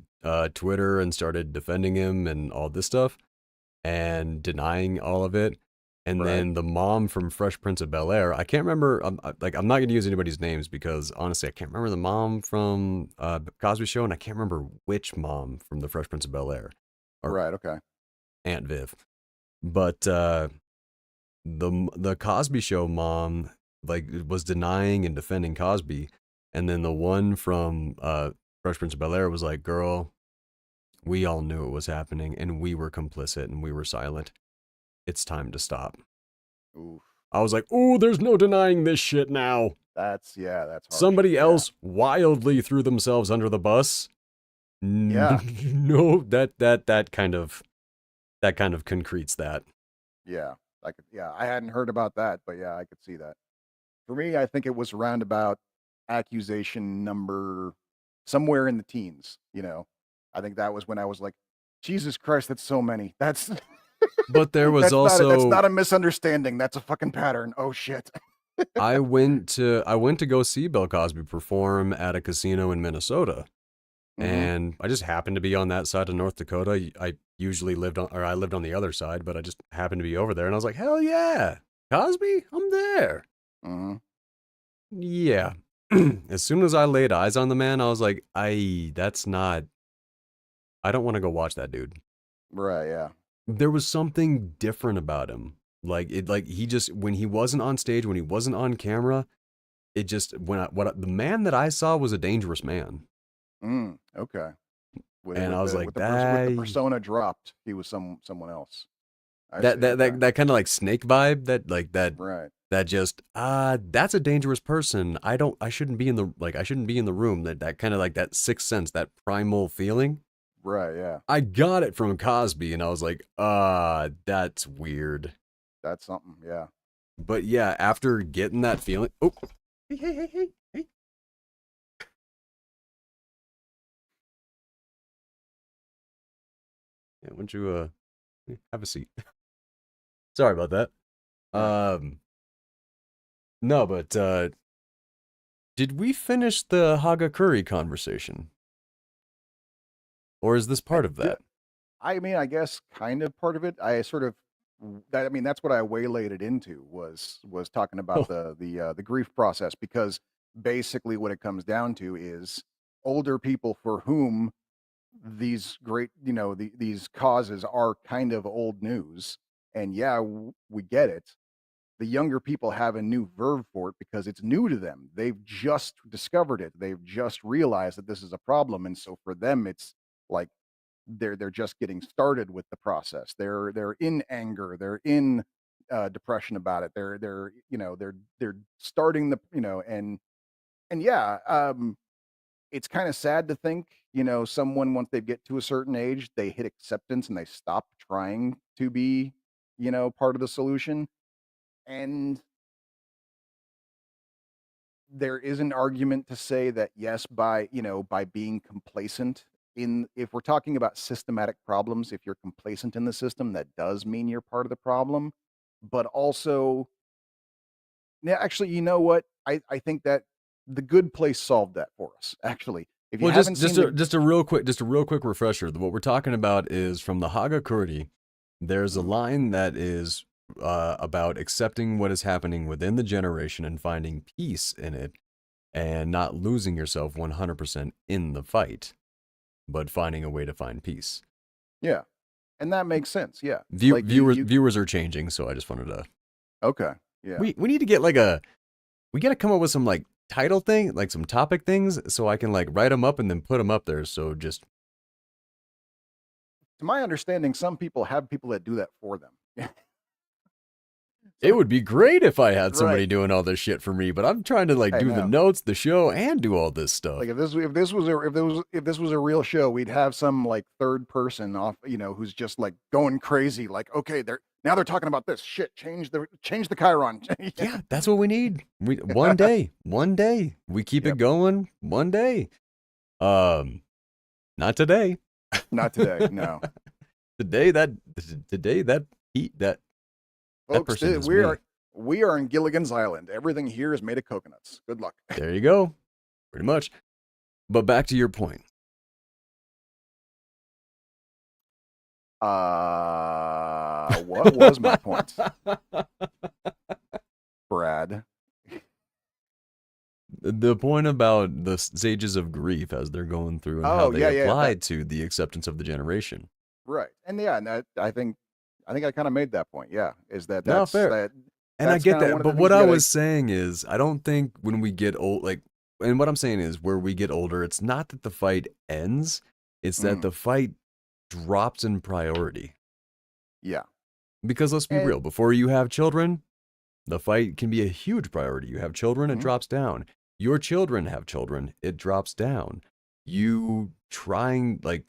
Speaker 1: Twitter and started defending him and all this stuff and denying all of it. And
Speaker 2: Right.
Speaker 1: then the mom from Fresh Prince of Bel-Air, I can't remember. I'm not gonna use anybody's names because honestly, I can't remember the mom from Cosby Show, and I can't remember which mom from the Fresh Prince of Bel-Air or
Speaker 2: Right. Okay.
Speaker 1: Aunt Viv. But the Cosby Show mom like was denying and defending Cosby, and then the one from Fresh Prince of Bel-Air was like, "Girl, we all knew it was happening, and we were complicit, and we were silent. It's time to stop."
Speaker 2: Oof.
Speaker 1: I was like, "Oh, there's no denying this shit now."
Speaker 2: That's harsh.
Speaker 1: Somebody
Speaker 2: Yeah.
Speaker 1: else wildly threw themselves under the bus.
Speaker 2: Yeah.
Speaker 1: No, that kind of concretes that.
Speaker 2: Yeah. I hadn't heard about that, but yeah, I could see that. For me, I think it was around about accusation number somewhere in the teens, you know. I think that was when I was like, Jesus Christ, that's so many. That's
Speaker 1: But there was
Speaker 2: that's
Speaker 1: also
Speaker 2: not a misunderstanding. That's a fucking pattern. Oh shit.
Speaker 1: I went to go see Bill Cosby perform at a casino in Minnesota,
Speaker 2: Mm-hmm.
Speaker 1: and I just happened to be on that side of North Dakota. I usually lived on, or I lived on the other side, but I just happened to be over there, and I was like, hell yeah, Cosby, I'm there.
Speaker 2: Mm-hmm.
Speaker 1: Yeah. As soon as I laid eyes on the man, I was like, I don't want to go watch that dude.
Speaker 2: Right, yeah.
Speaker 1: There was something different about him. Like he just, when he wasn't on stage, when he wasn't on camera, it just, the man that I saw was a dangerous man.
Speaker 2: Okay.
Speaker 1: And I was like,
Speaker 2: With the
Speaker 1: that,
Speaker 2: persona dropped, he was someone else. I see. Okay.
Speaker 1: that kind of like snake vibe,
Speaker 2: Right.
Speaker 1: that just, that's a dangerous person. I shouldn't be in the, I shouldn't be in the room. That kind of like that sixth sense, that primal feeling.
Speaker 2: Right, yeah.
Speaker 1: I got it from Cosby, and I was like, that's weird.
Speaker 2: That's something. Yeah.
Speaker 1: But yeah, after getting that feeling, oh, hey. Yeah, why don't you have a seat? Sorry about that.
Speaker 2: Yeah.
Speaker 1: No, but did we finish the Hagakuri conversation, or is this
Speaker 2: I
Speaker 1: part of
Speaker 2: d-
Speaker 1: that?
Speaker 2: I mean, I guess kind of part of it. I sort of that I mean, that's what I waylaid it into was talking about
Speaker 1: Oh,
Speaker 2: the grief process, because basically what it comes down to is older people for whom these great, these causes are kind of old news. And yeah, we get it. The younger people have a new verve for it because it's new to them. They've just discovered it. They've just realized that this is a problem. And so for them, it's like they're just getting started with the process. They're in anger. They're in depression about it. They're starting and yeah, it's kind of sad to think, someone once they get to a certain age, they hit acceptance and they stop trying to be, part of the solution. And there is an argument to say that yes, by being complacent in if we're talking about systematic problems, if you're complacent in the system, that does mean you're part of the problem. But also, yeah, actually, you know what? I think that The Good Place solved that for us. Actually, if you
Speaker 1: well,
Speaker 2: haven't seen the
Speaker 1: just a real quick refresher. What we're talking about is from the Hagakuri. There's a
Speaker 2: Mhm.
Speaker 1: line that is about accepting what is happening within the generation and finding peace in it, and not losing yourself 100% in the fight, but finding a way to find peace.
Speaker 2: Yeah, and that makes sense. Yeah, like you
Speaker 1: Viewers are changing, so I just wanted to.
Speaker 2: okay, yeah.
Speaker 1: We need to get we got to come up with some like title thing, like some topic things, so I can like write them up and then put them up there. So just
Speaker 2: To my understanding, some people have people that do that for them.
Speaker 1: It would be great if I had somebody
Speaker 2: Right.
Speaker 1: doing all this shit for me, but I'm trying to like
Speaker 2: I
Speaker 1: do the
Speaker 2: know.
Speaker 1: notes, the show, and do all this stuff.
Speaker 2: Like if this was a real show, we'd have some like third person off, who's just like going crazy. Like, okay, they're talking about this shit. Change the Chiron.
Speaker 1: Yeah, that's what we need. One day, we keep it
Speaker 2: Yep.
Speaker 1: going. One day, um, not today.
Speaker 2: Not today. No,
Speaker 1: Today that heat that
Speaker 2: folks.
Speaker 1: person is me.
Speaker 2: We are in Gilligan's Island. Everything here is made of coconuts. Good luck.
Speaker 1: There you go, pretty much. But back to your point.
Speaker 2: What was my point, Brad?
Speaker 1: The point about the stages of grief as they're going through and how
Speaker 2: Oh
Speaker 1: they
Speaker 2: yeah,
Speaker 1: apply to the acceptance of the generation.
Speaker 2: right. And yeah, and I think I kind of made that point. Yeah, is that
Speaker 1: No, fair. And I
Speaker 2: that's
Speaker 1: get
Speaker 2: kind of one
Speaker 1: that,
Speaker 2: of the
Speaker 1: but
Speaker 2: things
Speaker 1: what
Speaker 2: you
Speaker 1: I
Speaker 2: gotta.
Speaker 1: was saying is, I don't think when we get old, like, and what I'm saying is, where we get older, it's not that the fight ends, it's that
Speaker 2: Mm,
Speaker 1: the fight drops in priority.
Speaker 2: yeah,
Speaker 1: Because let's be
Speaker 2: and
Speaker 1: real, before you have children, the fight can be a huge priority. You have children, it
Speaker 2: mhm.
Speaker 1: drops down. Your children have children, it drops down. You trying, like,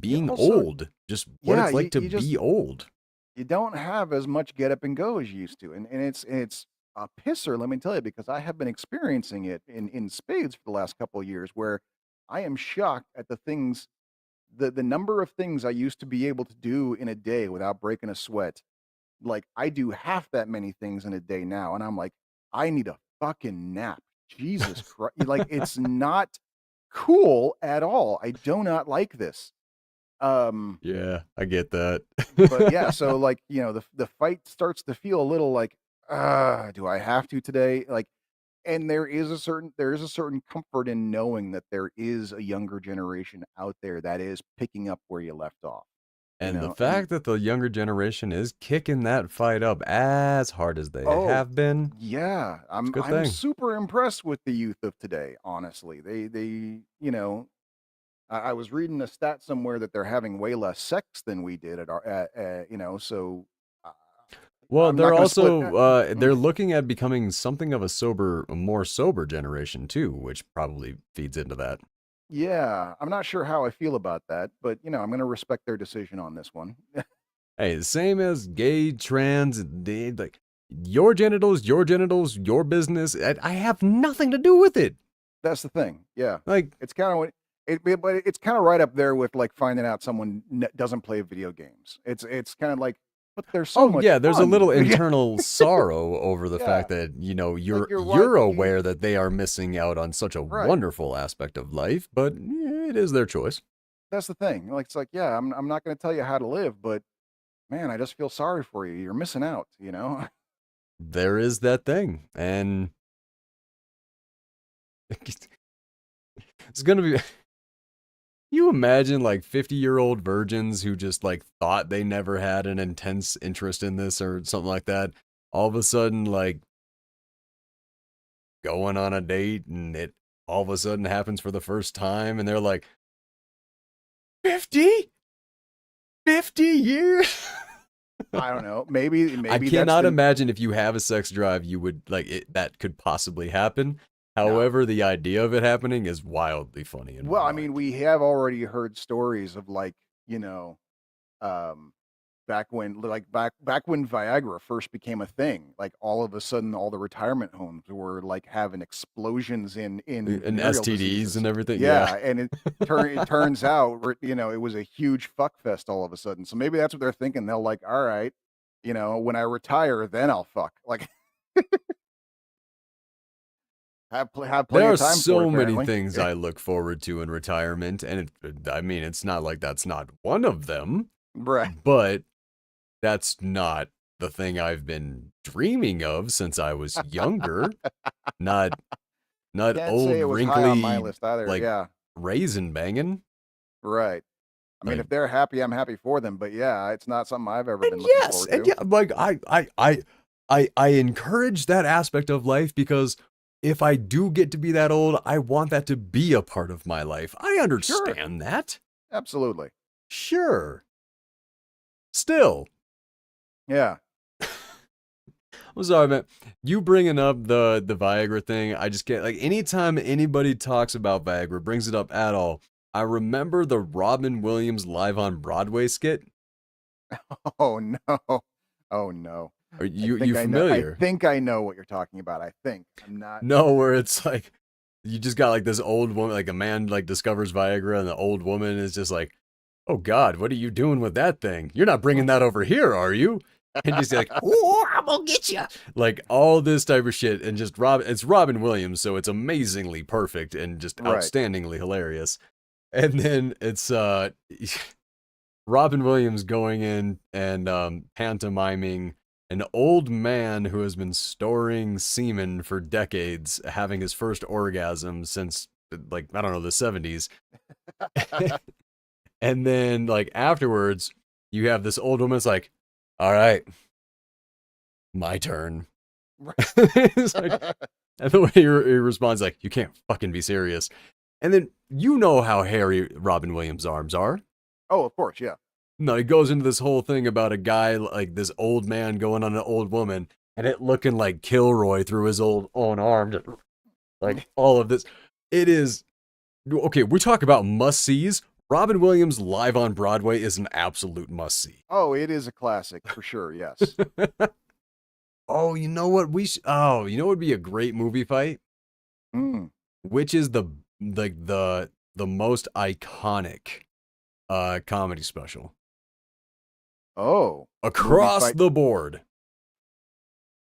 Speaker 2: You
Speaker 1: being
Speaker 2: also,
Speaker 1: old, just what
Speaker 2: yeah,
Speaker 1: it's like to
Speaker 2: you just
Speaker 1: be old.
Speaker 2: you don't have as much get up and go as you used to, and it's a pisser. Let me tell you, because I have been experiencing it in spades for the last couple of years, where I am shocked at the number of things I used to be able to do in a day without breaking a sweat. Like, I do half that many things in a day now, and I'm like, I need a fucking nap. Jesus Christ! Like, it's not cool at all. I do not like this. Um,
Speaker 1: Yeah, I get that.
Speaker 2: but yeah, so like, the fight starts to feel a little like, do I have to today? Like, and there is a certain comfort in knowing that there is a younger generation out there that is picking up where you left off,
Speaker 1: And the
Speaker 2: and
Speaker 1: fact that the younger generation is kicking that fight up as hard as they
Speaker 2: oh,
Speaker 1: have been,
Speaker 2: yeah,
Speaker 1: it's a
Speaker 2: I'm
Speaker 1: good
Speaker 2: I'm
Speaker 1: thing.
Speaker 2: super impressed with the youth of today, honestly. I was reading a stat somewhere that they're having way less sex than we did at our so uh,
Speaker 1: Well,
Speaker 2: I'm not
Speaker 1: they're
Speaker 2: going to split
Speaker 1: also
Speaker 2: mm,
Speaker 1: they're looking at becoming something of a more sober generation too, which probably feeds into that.
Speaker 2: yeah, I'm not sure how I feel about that, but I'm going to respect their decision on this one.
Speaker 1: Hey, same as gay, trans, like your genitals, your business. I have nothing to do with it.
Speaker 2: That's the thing. Yeah.
Speaker 1: Like,
Speaker 2: It's kind of what but it's kind of right up there with like finding out someone doesn't play video games. It's kind of like, but they're so
Speaker 1: oh
Speaker 2: much
Speaker 1: yeah, there's a
Speaker 2: fun.
Speaker 1: little
Speaker 2: Yeah.
Speaker 1: internal sorrow over the
Speaker 2: Yeah.
Speaker 1: fact that,
Speaker 2: Like
Speaker 1: you're
Speaker 2: you
Speaker 1: aware that they are missing out on such a
Speaker 2: right.
Speaker 1: wonderful aspect of life, but it is their choice.
Speaker 2: That's the thing. Like, it's like, yeah, I'm not going to tell you how to live, but man, I just feel sorry for you. You're missing out.
Speaker 1: There is that thing. And it's going to be you imagine like 50-year-old virgins who just like thought they never had an intense interest in this or something like that, all of a sudden like going on a date and it all of a sudden happens for the first time and they're like 50 50 years.
Speaker 2: I don't know. Maybe
Speaker 1: I
Speaker 2: that's
Speaker 1: cannot
Speaker 2: the
Speaker 1: imagine if you have a sex drive you would like it that could possibly happen.
Speaker 2: no.
Speaker 1: However, the idea of it happening is wildly funny in my
Speaker 2: Well, I mean,
Speaker 1: mind.
Speaker 2: we have already heard stories of like, you know, um back when Viagra first became a thing, like all of a sudden all the retirement homes were like having explosions in
Speaker 1: And
Speaker 2: venereal
Speaker 1: STDs
Speaker 2: diseases.
Speaker 1: and everything, yeah.
Speaker 2: Yeah, and it turns out it was a huge fuck fest all of a sudden. So maybe that's what they're thinking. They'll like, all right, when I retire, then I'll fuck. Like have plenty
Speaker 1: There
Speaker 2: of
Speaker 1: are
Speaker 2: time for it
Speaker 1: so many
Speaker 2: apparently.
Speaker 1: things I look forward to in retirement, and I mean, it's not like that's not one of them,
Speaker 2: Right.
Speaker 1: but that's not the thing I've been dreaming of since I was younger. Not not
Speaker 2: Can't say
Speaker 1: old
Speaker 2: it was high on my
Speaker 1: wrinkly
Speaker 2: list either.
Speaker 1: like
Speaker 2: Yeah.
Speaker 1: raisin banging.
Speaker 2: Right. I mean,
Speaker 1: Like,
Speaker 2: if they're happy, I'm happy for them. But yeah, it's not something I've ever
Speaker 1: and
Speaker 2: been looking
Speaker 1: yes,
Speaker 2: forward
Speaker 1: and
Speaker 2: to.
Speaker 1: yeah, like I encourage that aspect of life because if I do get to be that old, I want that to be a part of my life. I
Speaker 2: Sure.
Speaker 1: understand that.
Speaker 2: Absolutely.
Speaker 1: Sure. Still,
Speaker 2: Yeah.
Speaker 1: I'm sorry, man. You bringing up the Viagra thing, I just can't. Like, anytime anybody talks about Viagra, brings it up at all, I remember the Robin Williams live on Broadway skit.
Speaker 2: Oh no. Oh no.
Speaker 1: Are
Speaker 2: I
Speaker 1: you
Speaker 2: think I know. I
Speaker 1: familiar?
Speaker 2: think I know what you're talking about. I think I'm not.
Speaker 1: No, where it's like you just got like this old woman, like a man like discovers Viagra, and the old woman is just like, "Oh God, what are you doing with that thing? You're not bringing that over here, are you?" And just like, "Oh, I'm gonna get you!" Like all this type of shit, and just it's Robin Williams, so it's amazingly perfect and just
Speaker 2: Right.
Speaker 1: outstandingly hilarious. And then it's Robin Williams going in and pantomiming an old man who has been storing semen for decades, having his first orgasm since, like, I don't know, the 70s. And then, like, afterwards, you have this old woman that's like, all right, my turn. It's like, and the way he responds, like, you can't fucking be serious. And then you know how hairy Robin Williams' arms are.
Speaker 2: Oh, of course, yeah.
Speaker 1: No, he goes into this whole thing about a guy, like this old man going on an old woman, and it looking like Kilroy through his own arm, just like all of this. It is okay. We talk about must sees. Robin Williams live on Broadway is an absolute must see.
Speaker 2: Oh, it is a classic for sure. Yes.
Speaker 1: Oh, you know what oh, you know what would be a great movie fight?
Speaker 2: Mm.
Speaker 1: Which is the like the most iconic comedy special
Speaker 2: Oh, movie
Speaker 1: across
Speaker 2: fight.
Speaker 1: the board.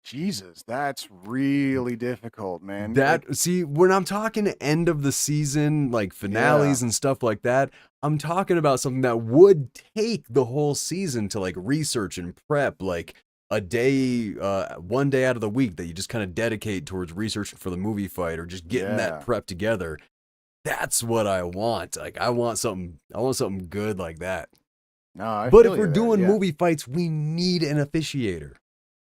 Speaker 2: Jesus, that's really difficult, man. Like,
Speaker 1: That see, when I'm talking end of the season, like
Speaker 2: yeah,
Speaker 1: finales and stuff like that, I'm talking about something that would take the whole season to like research and prep, like a day, one day out of the week that you just kind of dedicate towards researching for the movie fight or just getting that
Speaker 2: yeah.
Speaker 1: prep together. That's what I want. Like I want something good like that.
Speaker 2: No, I
Speaker 1: But if
Speaker 2: feel
Speaker 1: we're
Speaker 2: you there.
Speaker 1: doing
Speaker 2: Yeah,
Speaker 1: movie fights, we need an officiator.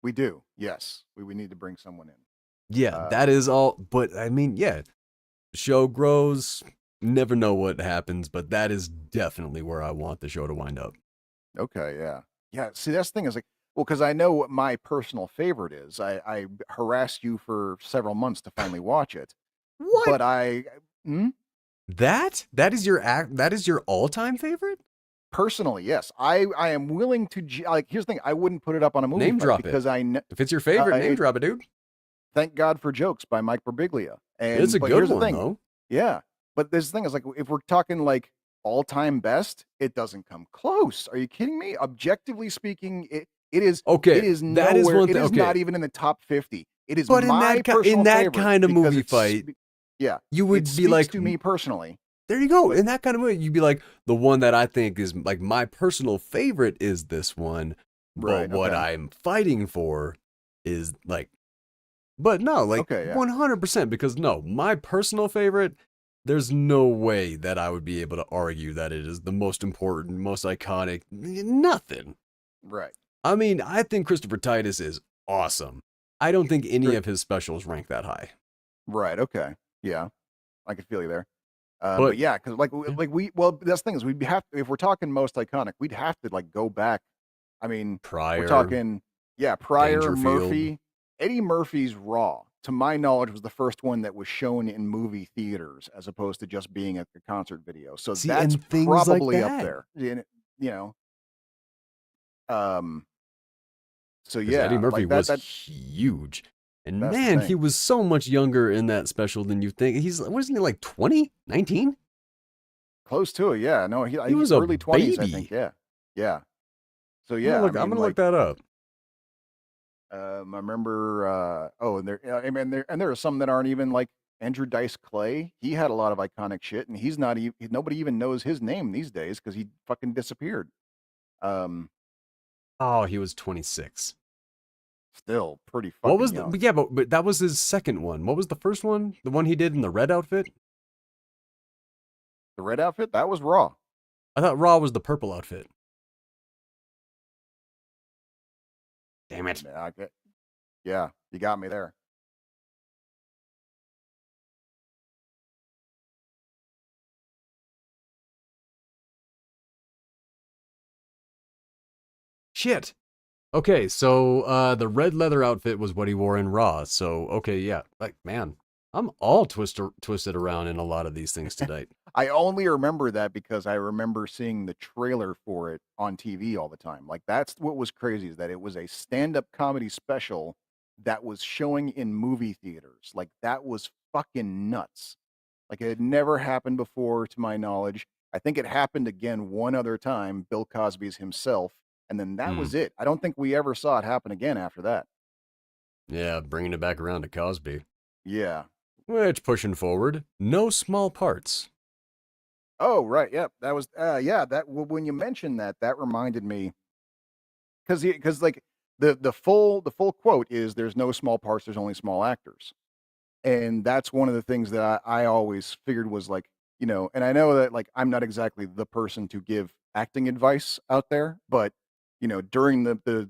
Speaker 2: we do. Yes, we need to bring someone in.
Speaker 1: Yeah, that is all. But I mean, yeah, show grows. Never know what happens, but that is definitely where I want the show to wind up.
Speaker 2: Okay, yeah, yeah. See, that's the thing is like, well, because I know what my personal favorite is. I harassed you for several months to finally watch it,
Speaker 1: What?
Speaker 2: but hmm?
Speaker 1: That is your act. That is your all-time favorite.
Speaker 2: Personally, yes, I am willing to like. Here's the thing: I wouldn't put it up on a movie
Speaker 1: Name
Speaker 2: fight
Speaker 1: drop it.
Speaker 2: because I know.
Speaker 1: If it's your favorite, name
Speaker 2: It,
Speaker 1: drop it, dude.
Speaker 2: Thank God for Jokes by Mike Birbiglia.
Speaker 1: It's
Speaker 2: And
Speaker 1: a
Speaker 2: but
Speaker 1: good
Speaker 2: here's the
Speaker 1: one
Speaker 2: thing,
Speaker 1: though.
Speaker 2: yeah. But this thing is like if we're talking like all-time best, it doesn't come close. Are you kidding me? Objectively speaking, it
Speaker 1: Okay,
Speaker 2: is
Speaker 1: that is
Speaker 2: nowhere.
Speaker 1: one
Speaker 2: It
Speaker 1: thing.
Speaker 2: is
Speaker 1: Okay,
Speaker 2: not even in the top 50. It is
Speaker 1: but
Speaker 2: my
Speaker 1: in
Speaker 2: personal
Speaker 1: that
Speaker 2: favorite
Speaker 1: kind of
Speaker 2: because
Speaker 1: movie fight,
Speaker 2: yeah,
Speaker 1: you
Speaker 2: it
Speaker 1: would be
Speaker 2: speaks
Speaker 1: like,
Speaker 2: to me personally.
Speaker 1: there you go.
Speaker 2: But
Speaker 1: In that kind of movie, you'd be like, the one that I think is like my personal favorite is this one, but
Speaker 2: right,
Speaker 1: what
Speaker 2: okay.
Speaker 1: I'm fighting for is like, but no, like
Speaker 2: Okay, yeah.
Speaker 1: 100%, because no, my personal favorite, there's no way that I would be able to argue that it is the most important, most iconic, nothing.
Speaker 2: Right.
Speaker 1: I mean, I think Christopher Titus is awesome. I don't think any
Speaker 2: Great.
Speaker 1: of his specials rank that high.
Speaker 2: Right, okay. Yeah. I can feel you there. But
Speaker 1: But
Speaker 2: yeah, because
Speaker 1: yeah,
Speaker 2: well, that's the thing is we'd have if we're talking most iconic, we'd have to like go back. I mean, we're
Speaker 1: Pryor,
Speaker 2: talking, yeah, Pryor,
Speaker 1: Dangerfield.
Speaker 2: Murphy, Eddie Murphy's Raw, to my knowledge, was the first one that was shown in movie theaters as opposed to just being at the concert video. So
Speaker 1: See,
Speaker 2: that's
Speaker 1: and things like
Speaker 2: probably up
Speaker 1: that.
Speaker 2: there. You know, um, so
Speaker 1: Because Eddie
Speaker 2: yeah,
Speaker 1: Murphy
Speaker 2: like
Speaker 1: was
Speaker 2: that
Speaker 1: huge. And
Speaker 2: that's the
Speaker 1: man, he
Speaker 2: thing.
Speaker 1: was so much younger in that special than you think. Wasn't he like 20, 19?
Speaker 2: Close to it, yeah. No,
Speaker 1: He
Speaker 2: he
Speaker 1: was a
Speaker 2: early 20s, I think.
Speaker 1: baby.
Speaker 2: Yeah, yeah. So yeah, I
Speaker 1: I'm
Speaker 2: mean,
Speaker 1: gonna look
Speaker 2: like
Speaker 1: that up.
Speaker 2: I remember, oh, and I mean, there are some that aren't even like Andrew Dice Clay. He had a lot of iconic shit, and he's not even nobody even knows his name these days because he fucking disappeared. Um,
Speaker 1: Oh, he was 26.
Speaker 2: Still pretty
Speaker 1: What
Speaker 2: fucking
Speaker 1: was the,
Speaker 2: young.
Speaker 1: yeah, but that was his second one. What was the first one? The one he did in the red outfit?
Speaker 2: The red outfit that was Raw.
Speaker 1: I thought Raw was the purple outfit. Damn it.
Speaker 2: Yeah, yeah, you got me there.
Speaker 1: Shit. Okay, so the red leather outfit was what he wore in Raw. So okay, yeah, like man, I'm all twisted around in a lot of these things tonight.
Speaker 2: I only remember that because I remember seeing the trailer for it on TV all the time. Like that's what was crazy is that it was a stand-up comedy special that was showing in movie theaters. Like that was fucking nuts. Like it had never happened before to my knowledge. I think it happened again one other time, Bill Cosby's himself, and then that
Speaker 1: Hmm.
Speaker 2: was it. I don't think we ever saw it happen again after that.
Speaker 1: Yeah, bringing it back around to Cosby.
Speaker 2: Yeah.
Speaker 1: Which pushing forward, no small parts.
Speaker 2: Oh, right. Yep. That was yeah, that when you mentioned that, that reminded me because like the full quote is there's no small parts, there's only small actors. And that's one of the things that I always figured was like, and I know that like I'm not exactly the person to give acting advice out there, but during the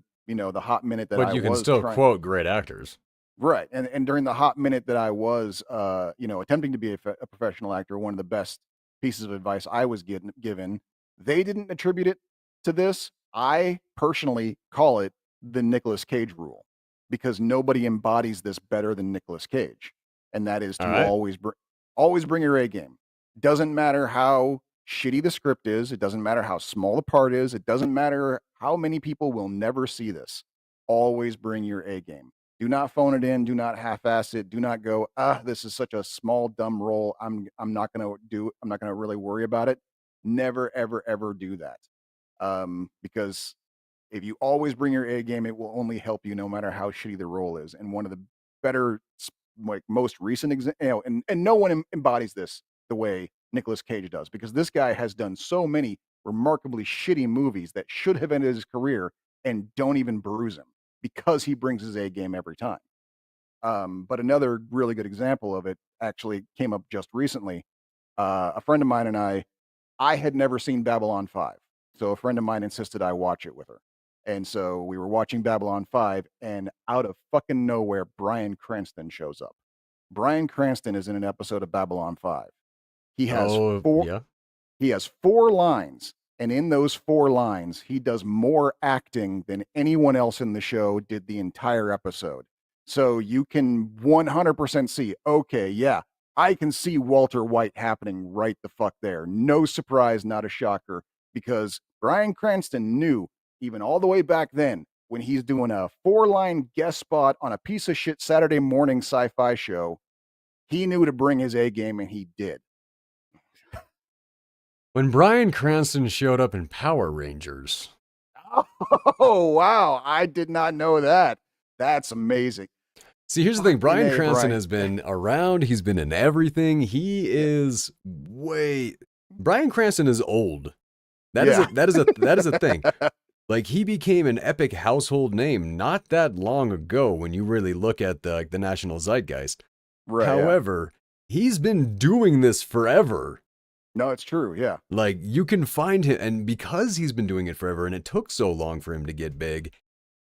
Speaker 2: hot minute that
Speaker 1: But
Speaker 2: I
Speaker 1: you can
Speaker 2: was
Speaker 1: still
Speaker 2: trying.
Speaker 1: quote great actors.
Speaker 2: Right, and during the hot minute that I was, attempting to be a professional actor, one of the best pieces of advice I was given, they didn't attribute it to this. I personally call it the Nicolas Cage rule, because nobody embodies this better than Nicolas Cage, and that is
Speaker 1: All
Speaker 2: to
Speaker 1: right.
Speaker 2: always bring your A game. Doesn't matter how shitty the script is, it doesn't matter how small the part is, it doesn't matter how many people will never see this. Always bring your A game. Do not phone it in. Do not half-ass it. Do not go, this is such a small, dumb role. I'm not gonna do it. I'm not gonna really worry about it. Never, ever, ever do that. Because if you always bring your A game, it will only help you no matter how shitty the role is. And one of the better, like most recent and no one embodies this the way Nicolas Cage does, because this guy has done so many remarkably shitty movies that should have ended his career and don't even bruise him because he brings his A game every time. But another really good example of it actually came up just recently. A friend of mine and I had never seen Babylon 5. So a friend of mine insisted I watch it with her. And so we were watching Babylon 5, and out of fucking nowhere, Bryan Cranston shows up. Bryan Cranston is in an episode of Babylon 5. He has
Speaker 1: Oh,
Speaker 2: four
Speaker 1: yeah.
Speaker 2: he has 4 lines, and in those 4 lines, he does more acting than anyone else in the show did the entire episode. So you can 100% see, okay, yeah, I can see Walter White happening right the fuck there. No surprise, not a shocker, because Bryan Cranston knew, even all the way back then, when he's doing a 4-line guest spot on a piece of shit Saturday morning sci-fi show, he knew to bring his A game, and he did.
Speaker 1: When Bryan Cranston showed up in Power Rangers.
Speaker 2: Oh, wow. I did not know that. That's amazing.
Speaker 1: See, here's the thing.
Speaker 2: Fucking
Speaker 1: Bryan
Speaker 2: A,
Speaker 1: Cranston
Speaker 2: Brian.
Speaker 1: has been around. He's been in everything. He
Speaker 2: Yeah.
Speaker 1: is way. Bryan Cranston is old.
Speaker 2: Yeah.
Speaker 1: That is a thing. Like he became an epic household name not that long ago when you really look at the national zeitgeist.
Speaker 2: Right. Yeah.
Speaker 1: However, he's been doing this forever.
Speaker 2: No, it's true. Yeah.
Speaker 1: Like you can find him, and because he's been doing it forever and it took so long for him to get big,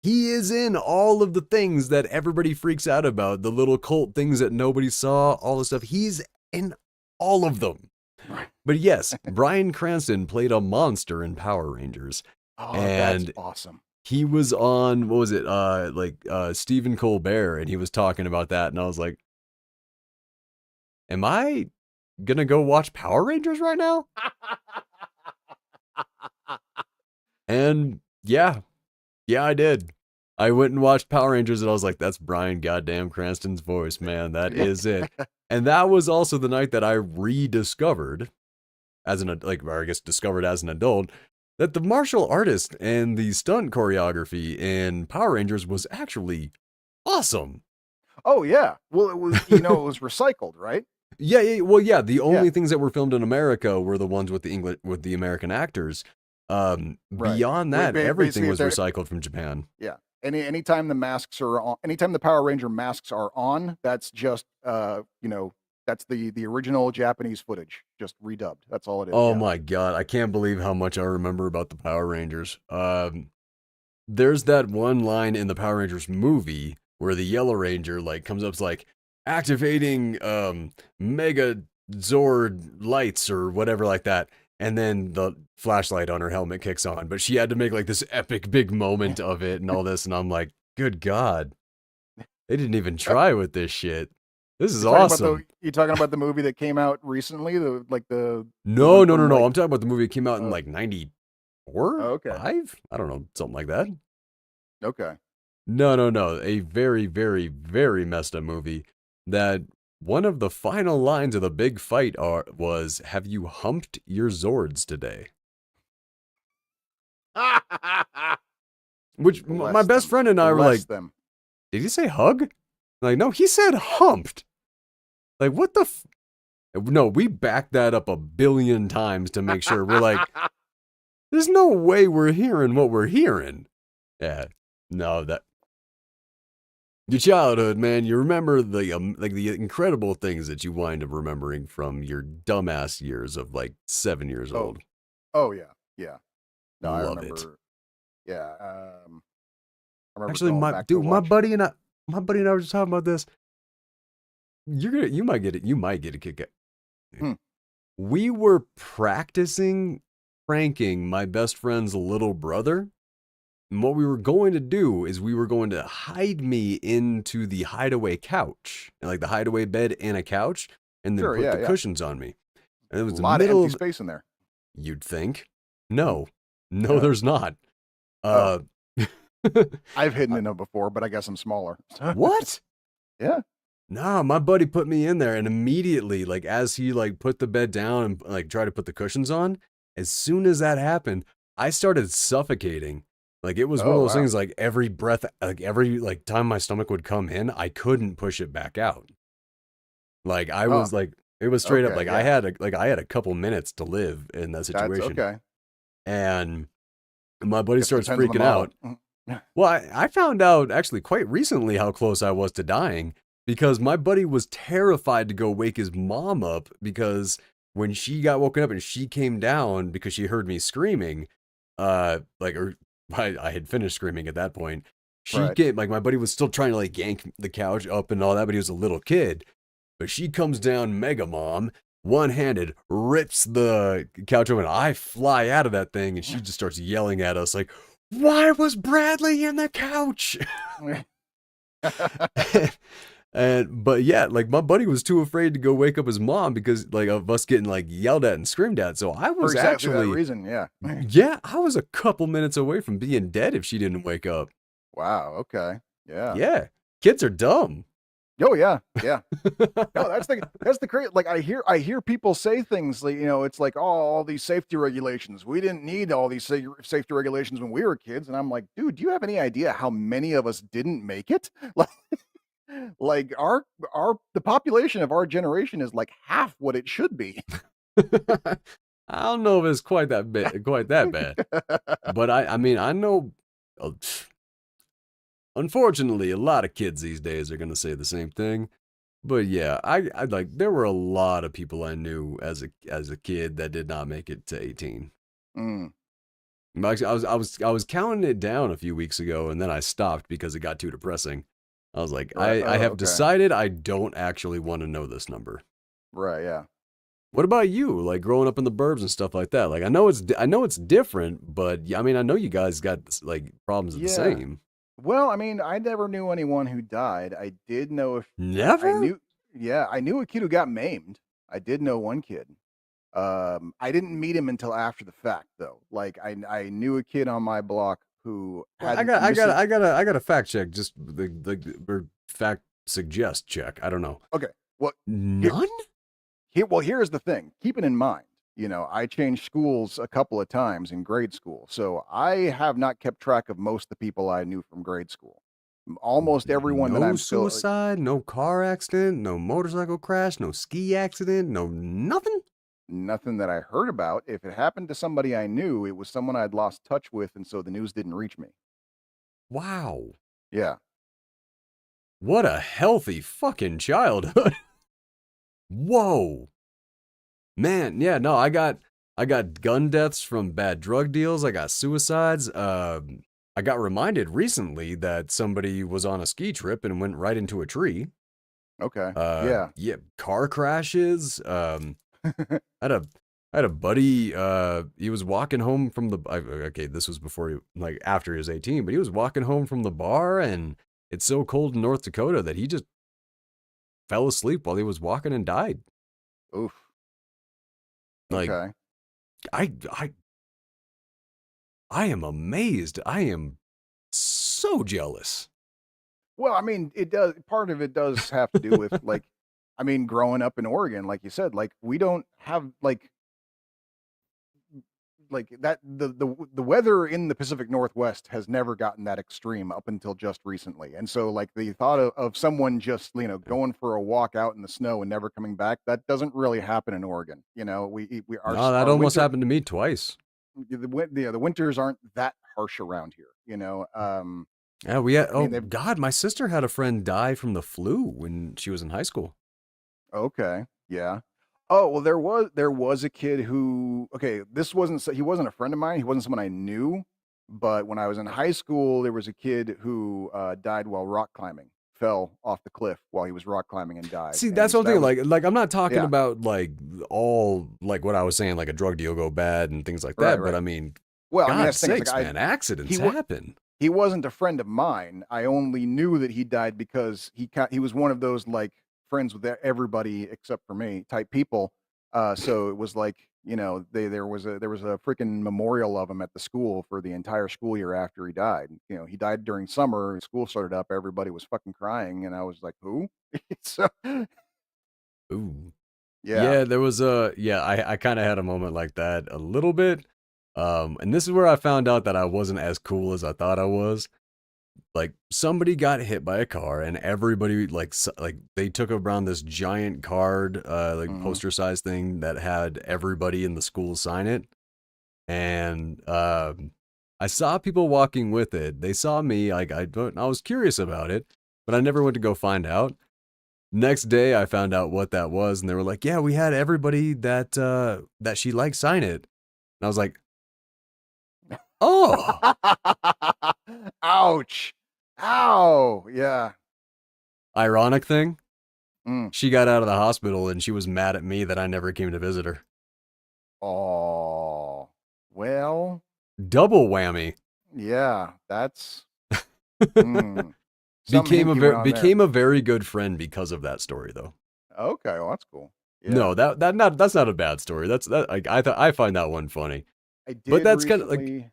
Speaker 1: he is in all of the things that everybody freaks out about, the little cult things that nobody saw, all the stuff. He's in all of them.
Speaker 2: Right.
Speaker 1: But yes, Bryan Cranston played a monster in Power Rangers.
Speaker 2: Oh, that's
Speaker 1: And
Speaker 2: awesome.
Speaker 1: he was on, what was it, Stephen Colbert, and he was talking about that, and I was like, am I gonna go watch Power Rangers right now? And yeah, I did. I went and watched Power Rangers, and I was like, that's Bryan goddamn Cranston's voice, man. That
Speaker 2: Yeah.
Speaker 1: is it. And that was also the night that I rediscovered, or I guess discovered as an adult, that the martial artist and the stunt choreography in Power Rangers was actually awesome.
Speaker 2: Oh, yeah. Well, it was, it was recycled, right?
Speaker 1: Yeah, well, yeah. The
Speaker 2: Yeah.
Speaker 1: only things that were filmed in America were the ones with the American actors.
Speaker 2: Right.
Speaker 1: Beyond that, everything
Speaker 2: Basically,
Speaker 1: was recycled from Japan.
Speaker 2: yeah. Anytime the masks are on, anytime the Power Ranger masks are on, that's just, that's the original Japanese footage, just redubbed. That's all it is.
Speaker 1: Oh
Speaker 2: Yeah.
Speaker 1: my god, I can't believe how much I remember about the Power Rangers. There's that one line in the Power Rangers movie where the Yellow Ranger like comes up like activating Mega Zord lights or whatever like that. And then the flashlight on her helmet kicks on, but she had to make like this epic big moment of it and all this. And I'm like, good God, they didn't even try with this shit. This is awesome.
Speaker 2: You talking about the movie that came out recently, the
Speaker 1: No,
Speaker 2: one
Speaker 1: no, no,
Speaker 2: from
Speaker 1: no.
Speaker 2: like
Speaker 1: I'm talking about the movie that came out in
Speaker 2: oh,
Speaker 1: like 94,
Speaker 2: okay.
Speaker 1: 5? I don't know, something like that.
Speaker 2: Okay.
Speaker 1: No, no, no. A very, very, very messed up movie that one of the final lines of the big fight was, "Have you humped your Zords today?" Which my
Speaker 2: Bless
Speaker 1: best
Speaker 2: them.
Speaker 1: friend and I were
Speaker 2: Bless
Speaker 1: like,
Speaker 2: them.
Speaker 1: "Did he say hug?" Like, no, he said humped. Like, what the No, we backed that up a billion times to make sure. We're like, there's no way we're hearing what we're hearing. Yeah. No, that your childhood, man. You remember the like the incredible things that you wind up remembering from your dumbass years of like 7 years
Speaker 2: Oh,
Speaker 1: old.
Speaker 2: oh yeah, yeah. No, I
Speaker 1: Love it.
Speaker 2: remember. Yeah, I remember
Speaker 1: Actually,
Speaker 2: going back to
Speaker 1: my
Speaker 2: watch.
Speaker 1: buddy and I were just talking about this. You might get it. You might get a kick out.
Speaker 2: Hmm.
Speaker 1: We were practicing pranking my best friend's little brother. And what we were going to do is we were going to hide me into the hideaway couch, like the hideaway bed and a couch, and then
Speaker 2: Sure,
Speaker 1: put
Speaker 2: yeah,
Speaker 1: the
Speaker 2: yeah.
Speaker 1: cushions on me. And it
Speaker 2: A
Speaker 1: was the
Speaker 2: lot of
Speaker 1: middle
Speaker 2: empty
Speaker 1: of,
Speaker 2: space in there.
Speaker 1: you'd think.
Speaker 2: Hmm.
Speaker 1: No, no,
Speaker 2: Yeah.
Speaker 1: there's not.
Speaker 2: Oh,
Speaker 1: Uh,
Speaker 2: I've hidden
Speaker 1: uh,
Speaker 2: in them before, but I guess I'm smaller.
Speaker 1: what?
Speaker 2: Yeah.
Speaker 1: Nah, my buddy put me in there, and immediately, like as he like put the bed down and like tried to put the cushions on, as soon as that happened, I started suffocating. Like it was one
Speaker 2: Oh
Speaker 1: of those
Speaker 2: wow.
Speaker 1: things. Like every breath, like every like time my stomach would come in, I couldn't push it back out. Like I
Speaker 2: Huh.
Speaker 1: was like, it was straight up.
Speaker 2: Okay.
Speaker 1: Like
Speaker 2: Yeah.
Speaker 1: I had a couple minutes to live in that
Speaker 2: That's
Speaker 1: situation,
Speaker 2: okay.
Speaker 1: and my buddy
Speaker 2: Guess it
Speaker 1: starts
Speaker 2: depends on the
Speaker 1: freaking
Speaker 2: model.
Speaker 1: out. Well, I found out actually quite recently how close I was to dying because my buddy was terrified to go wake his mom up because when she got woken up and she came down because she heard me screaming, or I had finished screaming at that point. She
Speaker 2: Right.
Speaker 1: came, like my buddy was still trying to like yank the couch up and all that, but he was a little kid. But she comes down, mega mom, one handed, rips the couch open. I fly out of that thing and she just starts yelling at us like, why was Bradley in the couch? But yeah, like my buddy was too afraid to go wake up his mom because like of us getting like yelled at and screamed at. So I
Speaker 2: For
Speaker 1: was
Speaker 2: exactly that
Speaker 1: actually,
Speaker 2: reason. Yeah.
Speaker 1: yeah, I was a couple minutes away from being dead if she didn't wake up.
Speaker 2: Wow. Okay. Yeah.
Speaker 1: Yeah, kids are dumb.
Speaker 2: Oh yeah. Yeah. No, that's the crazy. Like I hear people say things like it's like, oh, all these safety regulations. We didn't need all these safety regulations when we were kids, and I'm like, dude, do you have any idea how many of us didn't make it? Like the population of our generation is like half what it should be.
Speaker 1: I don't know if it's quite that bad, but I mean, I know. uh, Unfortunately, a lot of kids these days are gonna say the same thing. But yeah, I like there were a lot of people I knew as a kid that did not make it to 18.
Speaker 2: Mm.
Speaker 1: Actually, I was counting it down a few weeks ago, and then I stopped because it got too depressing. I was like,
Speaker 2: Right.
Speaker 1: I
Speaker 2: Oh,
Speaker 1: have
Speaker 2: okay.
Speaker 1: decided I don't actually want to know this number.
Speaker 2: Right. Yeah.
Speaker 1: What about you? Like growing up in the burbs and stuff like that. Like I know it's different, but I mean I know you guys got like problems of the
Speaker 2: Yeah.
Speaker 1: same.
Speaker 2: Well, I mean, I never knew anyone who died. I did know if I
Speaker 1: Never?
Speaker 2: knew. Yeah, I knew a kid who got maimed. I did know one kid. I didn't meet him until after the fact, though. Like I knew a kid on my block who
Speaker 1: Well,
Speaker 2: had missing.
Speaker 1: I got a fact check. Just or fact suggest check. I don't know.
Speaker 2: Okay, well, here,
Speaker 1: None?
Speaker 2: here's the thing. Keep it in mind. I changed schools a couple of times in grade school, so I have not kept track of most of the people I knew from grade school. Almost everyone that
Speaker 1: No
Speaker 2: I'm still
Speaker 1: suicide, no car accident, no motorcycle crash, no ski accident, no nothing?
Speaker 2: nothing that I heard about. If it happened to somebody I knew, it was someone I'd lost touch with, and so the news didn't reach me.
Speaker 1: Wow.
Speaker 2: Yeah.
Speaker 1: What a healthy fucking childhood. Whoa. Man, yeah, no, I got gun deaths from bad drug deals. I got suicides. I got reminded recently that somebody was on a ski trip and went right into a tree.
Speaker 2: Okay. Yeah.
Speaker 1: Yeah, car crashes. I had I had a buddy. He was walking home from the. Okay, this was before he, like, after he was 18, but he was walking home from the bar, and it's so cold in North Dakota that he just fell asleep while he was walking and died.
Speaker 2: Oof.
Speaker 1: Like,
Speaker 2: Okay.
Speaker 1: I, I, I am amazed. I am so jealous.
Speaker 2: Well, I mean, it does part of it does have to do with, like, I mean, growing up in Oregon, like you said, like, we don't have, like that the weather in the Pacific Northwest has never gotten that extreme up until just recently. And so, like, the thought of someone just, going for a walk out in the snow and never coming back, that doesn't really happen in Oregon. We
Speaker 1: No, that
Speaker 2: our
Speaker 1: almost
Speaker 2: winter
Speaker 1: happened to me twice.
Speaker 2: the winters aren't that harsh around here,
Speaker 1: Yeah, we had.
Speaker 2: I
Speaker 1: Oh
Speaker 2: mean, they've
Speaker 1: God, my sister had a friend die from the flu when she was in high school.
Speaker 2: Okay, yeah. Oh, well, there was a kid who okay, this wasn't he wasn't a friend of mine, he wasn't someone I knew, but when I was in high school, there was a kid who, died while rock climbing, fell off the cliff while he was rock climbing and died,
Speaker 1: See,
Speaker 2: and
Speaker 1: that's
Speaker 2: so
Speaker 1: one
Speaker 2: that
Speaker 1: thing.
Speaker 2: was
Speaker 1: Like I'm not talking
Speaker 2: yeah,
Speaker 1: about like all like what I was saying, like a drug deal go bad and things like
Speaker 2: right,
Speaker 1: that. But
Speaker 2: right.
Speaker 1: I mean,
Speaker 2: Well, I mean,
Speaker 1: God's
Speaker 2: that's the thing, it's like
Speaker 1: sakes, man, accidents
Speaker 2: he wa
Speaker 1: happen.
Speaker 2: he wasn't a friend of mine. I only knew that he died because he was one of those, like, friends with everybody except for me type people. So it was like, there was a freaking memorial of him at the school for the entire school year after he died. He died during summer, school started up, everybody was fucking crying, and I was like, "Who?" So
Speaker 1: Ooh.
Speaker 2: yeah.
Speaker 1: Yeah, there was a yeah, I kind of had a moment like that a little bit. And this is where I found out that I wasn't as cool as I thought I was. Like somebody got hit by a car and everybody like they took around this giant card like
Speaker 2: Mhm.
Speaker 1: poster size thing that had everybody in the school sign it. And I saw people walking with it. They saw me, like I was curious about it, but I never went to go find out. Next day, I found out what that was, and they were like, "Yeah, we had everybody that she liked sign it." And I was like, "Oh,
Speaker 2: Ouch. Ow. Yeah.
Speaker 1: ironic thing."
Speaker 2: Mm.
Speaker 1: She got out of the hospital, and she was mad at me that I never came to visit her.
Speaker 2: Oh. Well,
Speaker 1: Double whammy.
Speaker 2: yeah, that's mm, something hinky went on there.
Speaker 1: Became a very good friend because of that story, though.
Speaker 2: Okay, well, that's cool.
Speaker 1: No,
Speaker 2: Yeah.
Speaker 1: that's not a bad story. That's that like I find that one funny.
Speaker 2: I
Speaker 1: But
Speaker 2: did
Speaker 1: that's kind of like
Speaker 2: recently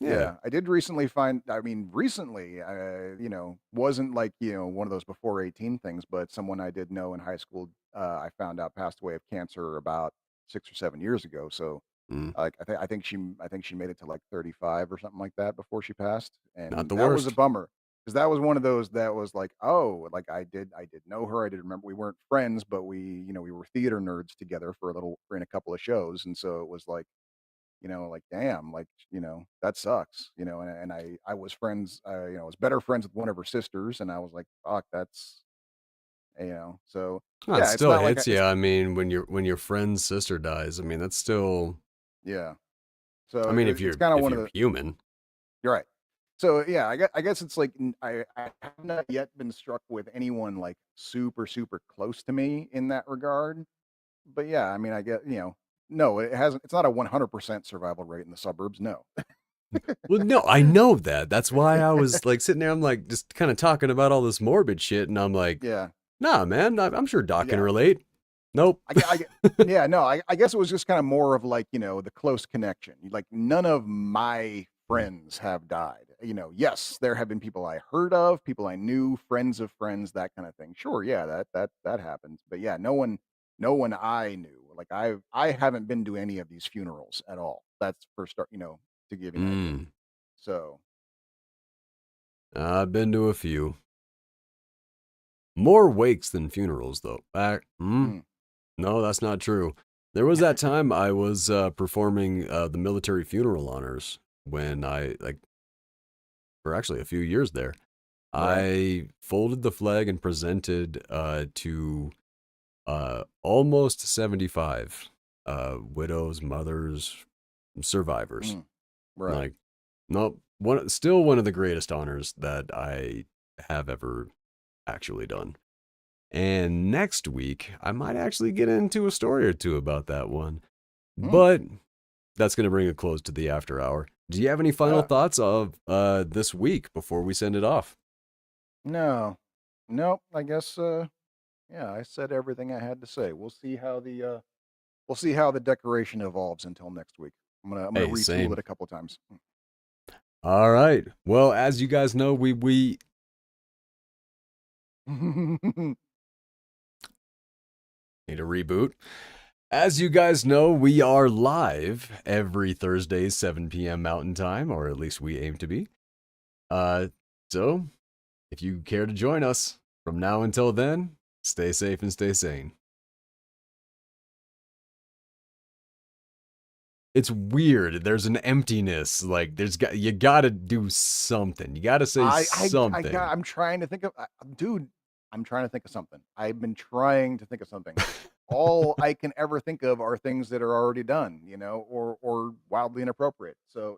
Speaker 1: yeah.
Speaker 2: Yeah, I did recently find I mean, recently, wasn't like, one of those before 18 things, but someone I did know in high school, I found out passed away of cancer about 6 or 7 years ago, so,
Speaker 1: Mm,
Speaker 2: like, I think she made it to, like, 35 or something like that before she passed,
Speaker 1: not
Speaker 2: and
Speaker 1: the
Speaker 2: that was a
Speaker 1: worst.
Speaker 2: bummer because that was one of those that was like, "Oh," like, I did know her, I did remember we weren't friends, but we were theater nerds together in a couple of shows, and so it was like, like, damn, like, that sucks, and I was friends, I was better friends with one of her sisters, and I was like, fuck, so
Speaker 1: Oh, it
Speaker 2: yeah, it's
Speaker 1: still
Speaker 2: not like
Speaker 1: hits you.
Speaker 2: it's
Speaker 1: I mean, when your friend's sister dies, I mean, that's still.
Speaker 2: yeah. So
Speaker 1: I mean,
Speaker 2: it's kind of
Speaker 1: if
Speaker 2: one of
Speaker 1: you're
Speaker 2: the
Speaker 1: human,
Speaker 2: you're right. So yeah, I guess it's like I have not yet been struck with anyone like super super close to me in that regard. But yeah, I mean, I get no, it hasn't. It's not a 100% survival rate in the suburbs. No.
Speaker 1: well, no, I know that. That's why I was like sitting there. I'm like just kind of talking about all this morbid shit, and I'm like,
Speaker 2: Yeah.
Speaker 1: nah, man, I'm sure Doc can
Speaker 2: Yeah.
Speaker 1: relate. Nope.
Speaker 2: I get yeah, no, I guess it was just kinda more of like, the close connection. Like, none of my friends have died. Yes, there have been people I heard of, people I knew, friends of friends, that kinda thing. Sure, yeah, that happens. But yeah, no one I knew. Like, I haven't been to any of these funerals at all. That's for start to give you an idea.
Speaker 1: Mm,
Speaker 2: So,
Speaker 1: I've been to a few. More wakes than funerals, though.
Speaker 2: mm,
Speaker 1: No, that's not true. There was that time I was performing the military funeral honors when I like for actually a few years there.
Speaker 2: right.
Speaker 1: I folded the flag and presented to almost 75 widows, mothers, survivors.
Speaker 2: Mm, right.
Speaker 1: Like, nope, still one of the greatest honors that I have ever actually done. And next week, I might actually get into a story or two about that one.
Speaker 2: Hmm.
Speaker 1: But that's going to bring a close to the after hour. Do you have any final
Speaker 2: Ah,
Speaker 1: thoughts of this week before we send it off?
Speaker 2: no, nope. I guess. Yeah, I said everything I had to say. We'll see how the decoration evolves until next week. I'm gonna
Speaker 1: Hey,
Speaker 2: retool
Speaker 1: same.
Speaker 2: it a couple times.
Speaker 1: All right. Well, as you guys know, we need a reboot. As you guys know, we are live every Thursday, 7 p.m. Mountain Time, or at least we aim to be. Uh, so if you care to join us from now until then, stay safe and stay sane. It's weird. There's an emptiness. Like you gotta do something. You gotta say something.
Speaker 2: I'm trying to think of, dude. I'm trying to think of something. I've been trying to think of something. All I can ever think of are things that are already done, or wildly inappropriate. So